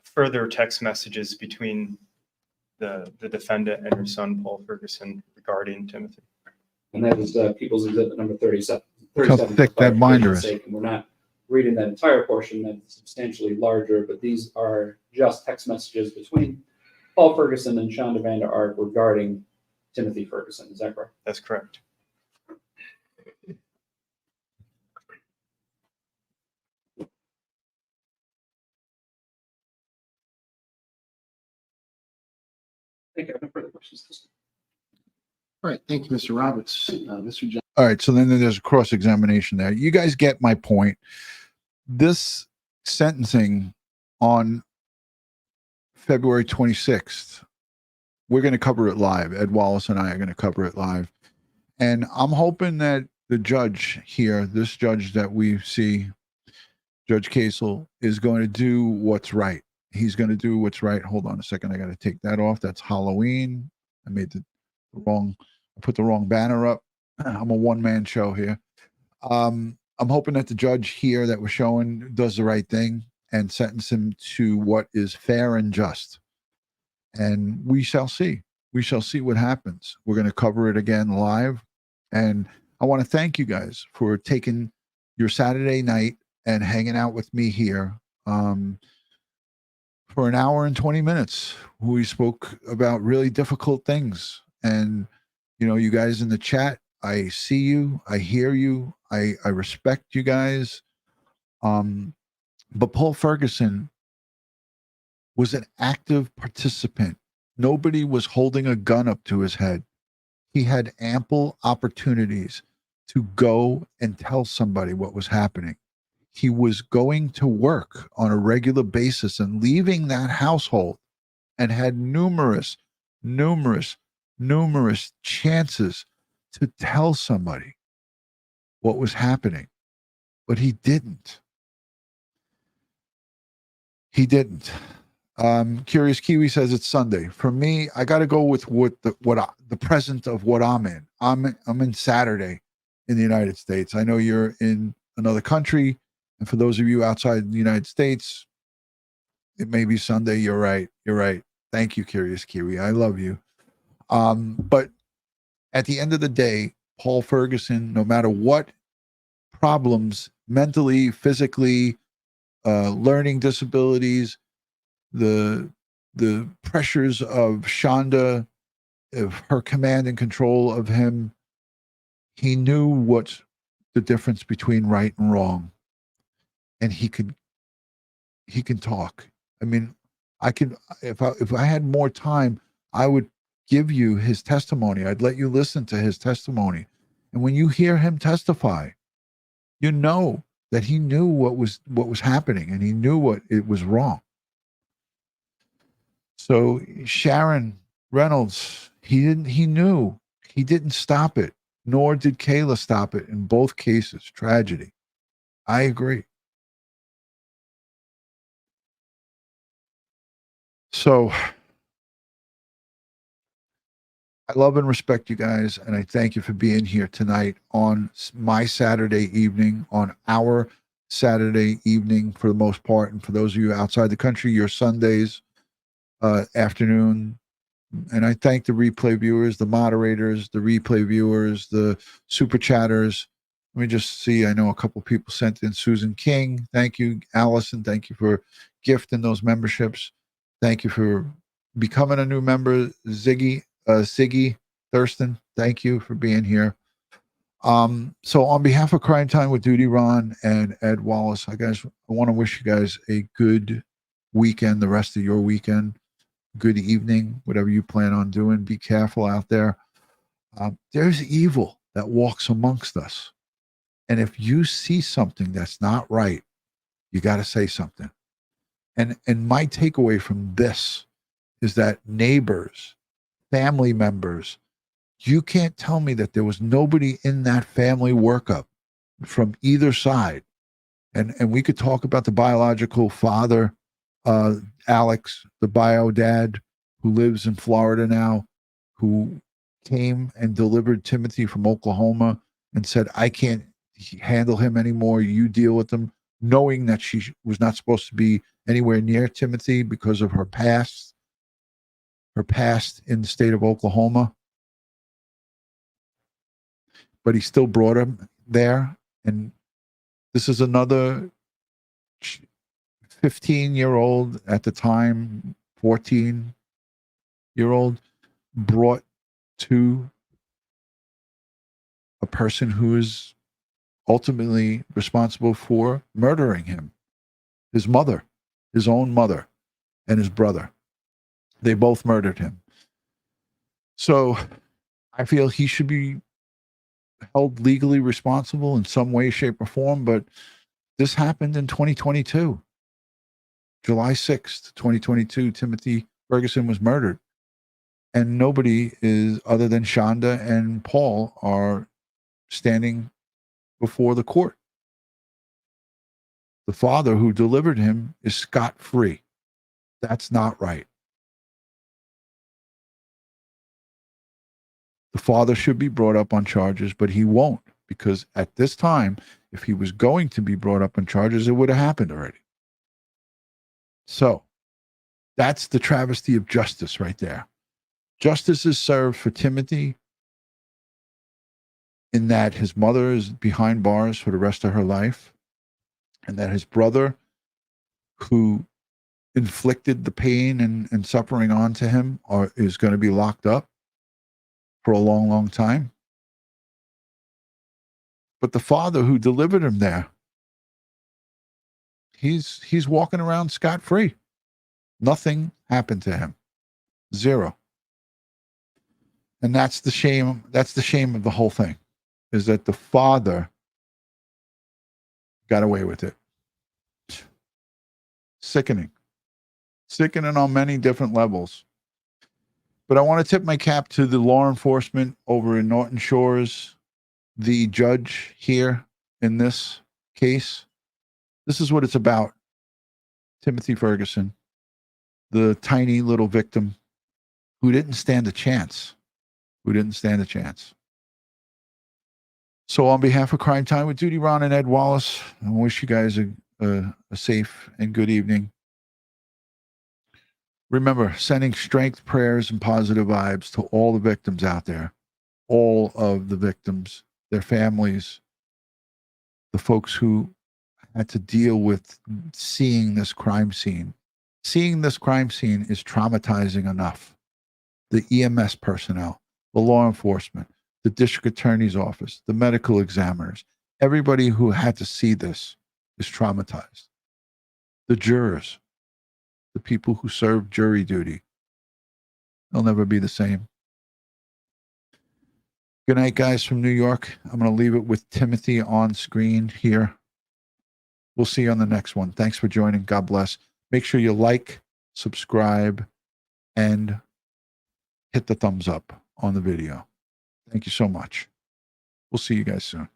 Further text messages between the defendant and her son, Paul Ferguson, regarding Timothy. And that is People's Exhibit number 37. Look how thick that binder is. We're not reading that entire portion, that's substantially larger, but these are just text messages between Paul Ferguson and Shanda Vander Ark regarding Timothy Ferguson. Is that correct? That's correct. Thank you. I have no further questions. All right, thank you, Mr. Roberts. Mr. Johnson. All right, so then there's a cross-examination there. You guys get my point. This sentencing on February 26th, we're going to cover it live. Ed Wallace and I are going to cover it live. And I'm hoping that the judge here, this judge that we see, Judge Casel, is going to do what's right. He's going to do what's right. Hold on a second. I got to take that off. That's Halloween. I made I put the wrong banner up. I'm a one-man show here. I'm hoping that the judge here that we're showing does the right thing and sentence him to what is fair and just. And we shall see. We shall see what happens. We're going to cover it again live. And I want to thank you guys for taking your Saturday night and hanging out with me here for an hour and 20 minutes. We spoke about really difficult things. And, you know, you guys in the chat, I see you, I hear you, I respect you guys. But Paul Ferguson was an active participant. Nobody was holding a gun up to his head. He had ample opportunities to go and tell somebody what was happening. He was going to work on a regular basis and leaving that household, and had numerous chances to tell somebody what was happening, but he didn't. Curious Kiwi says it's Sunday. For me, I got to go with the present of what I'm in. I'm in Saturday in the United States. I know you're in another country, and for those of you outside the United States, it may be Sunday. You're right. Thank you, Curious Kiwi. I love you. But at the end of the day, Paul Ferguson, no matter what problems, mentally, physically, learning disabilities, the pressures of Shanda, of her command and control of him, he knew what's the difference between right and wrong, and he can talk. I mean, if I had more time, I would give you his testimony. I'd let you listen to his testimony. And when you hear him testify, you know that he knew what was happening, and he knew what it was wrong. So Sharon Reynolds, he knew. He didn't stop it, nor did Kayla stop it in both cases. Tragedy. I agree. So I love and respect you guys, and I thank you for being here tonight on my Saturday evening, on our Saturday evening for the most part, and for those of you outside the country, your Sundays afternoon. And I thank the replay viewers, the moderators, the replay viewers, the super chatters. Let me just see. I know a couple people sent in. Susan King, thank you. Allison, thank you for gifting those memberships. Thank you for becoming a new member. Siggy Thurston, thank you for being here. So on behalf of Crime Time with DutyRon and Ed Wallace, I want to wish you guys a good weekend, the rest of your weekend. Good evening, whatever you plan on doing. Be careful out there. There's evil that walks amongst us. And if you see something that's not right, you got to say something. And my takeaway from this is that neighbors, family members, you can't tell me that there was nobody in that family workup from either side. And we could talk about the biological father, Alex, the bio dad who lives in Florida now, who came and delivered Timothy from Oklahoma and said, I can't handle him anymore. You deal with him, knowing that she was not supposed to be anywhere near Timothy because of her past in the state of Oklahoma. But he still brought him there. And this is another 15-year-old at the time, 14-year-old, brought to a person who is ultimately responsible for murdering him. His mother, his own mother, and his brother. They both murdered him. So I feel he should be held legally responsible in some way, shape, or form. But this happened in 2022. July 6th, 2022, Timothy Ferguson was murdered. And nobody is, other than Shanda and Paul, are standing before the court. The father who delivered him is scot-free. That's not right. The father should be brought up on charges, but he won't, because at this time, if he was going to be brought up on charges, it would have happened already. So that's the travesty of justice right there. Justice is served for Timothy in that his mother is behind bars for the rest of her life, and that his brother, who inflicted the pain and suffering onto him, is going to be locked up for a long, long time. But the father who delivered him there, he's walking around scot-free. Nothing happened to him. Zero. And that's the shame. That's the shame of the whole thing, is that the father got away with it. Sickening. Sickening on many different levels. But I want to tip my cap to the law enforcement over in Norton Shores, the judge here in this case. This is what it's about. Timothy Ferguson, the tiny little victim who didn't stand a chance. So on behalf of Crime Time with DutyRon and Ed Wallace, I wish you guys a safe and good evening. Remember, sending strength, prayers, and positive vibes to all the victims out there, all of the victims, their families, the folks who had to deal with seeing this crime scene. Seeing this crime scene is traumatizing enough. The EMS personnel, the law enforcement, the district attorney's office, the medical examiners, everybody who had to see this is traumatized. The jurors, the people who serve jury duty, they'll never be the same. Good night, guys, from New York. I'm going to leave it with Timothy on screen here. We'll see you on the next one. Thanks for joining. God bless. Make sure you like, subscribe, and hit the thumbs up on the video. Thank you so much. We'll see you guys soon.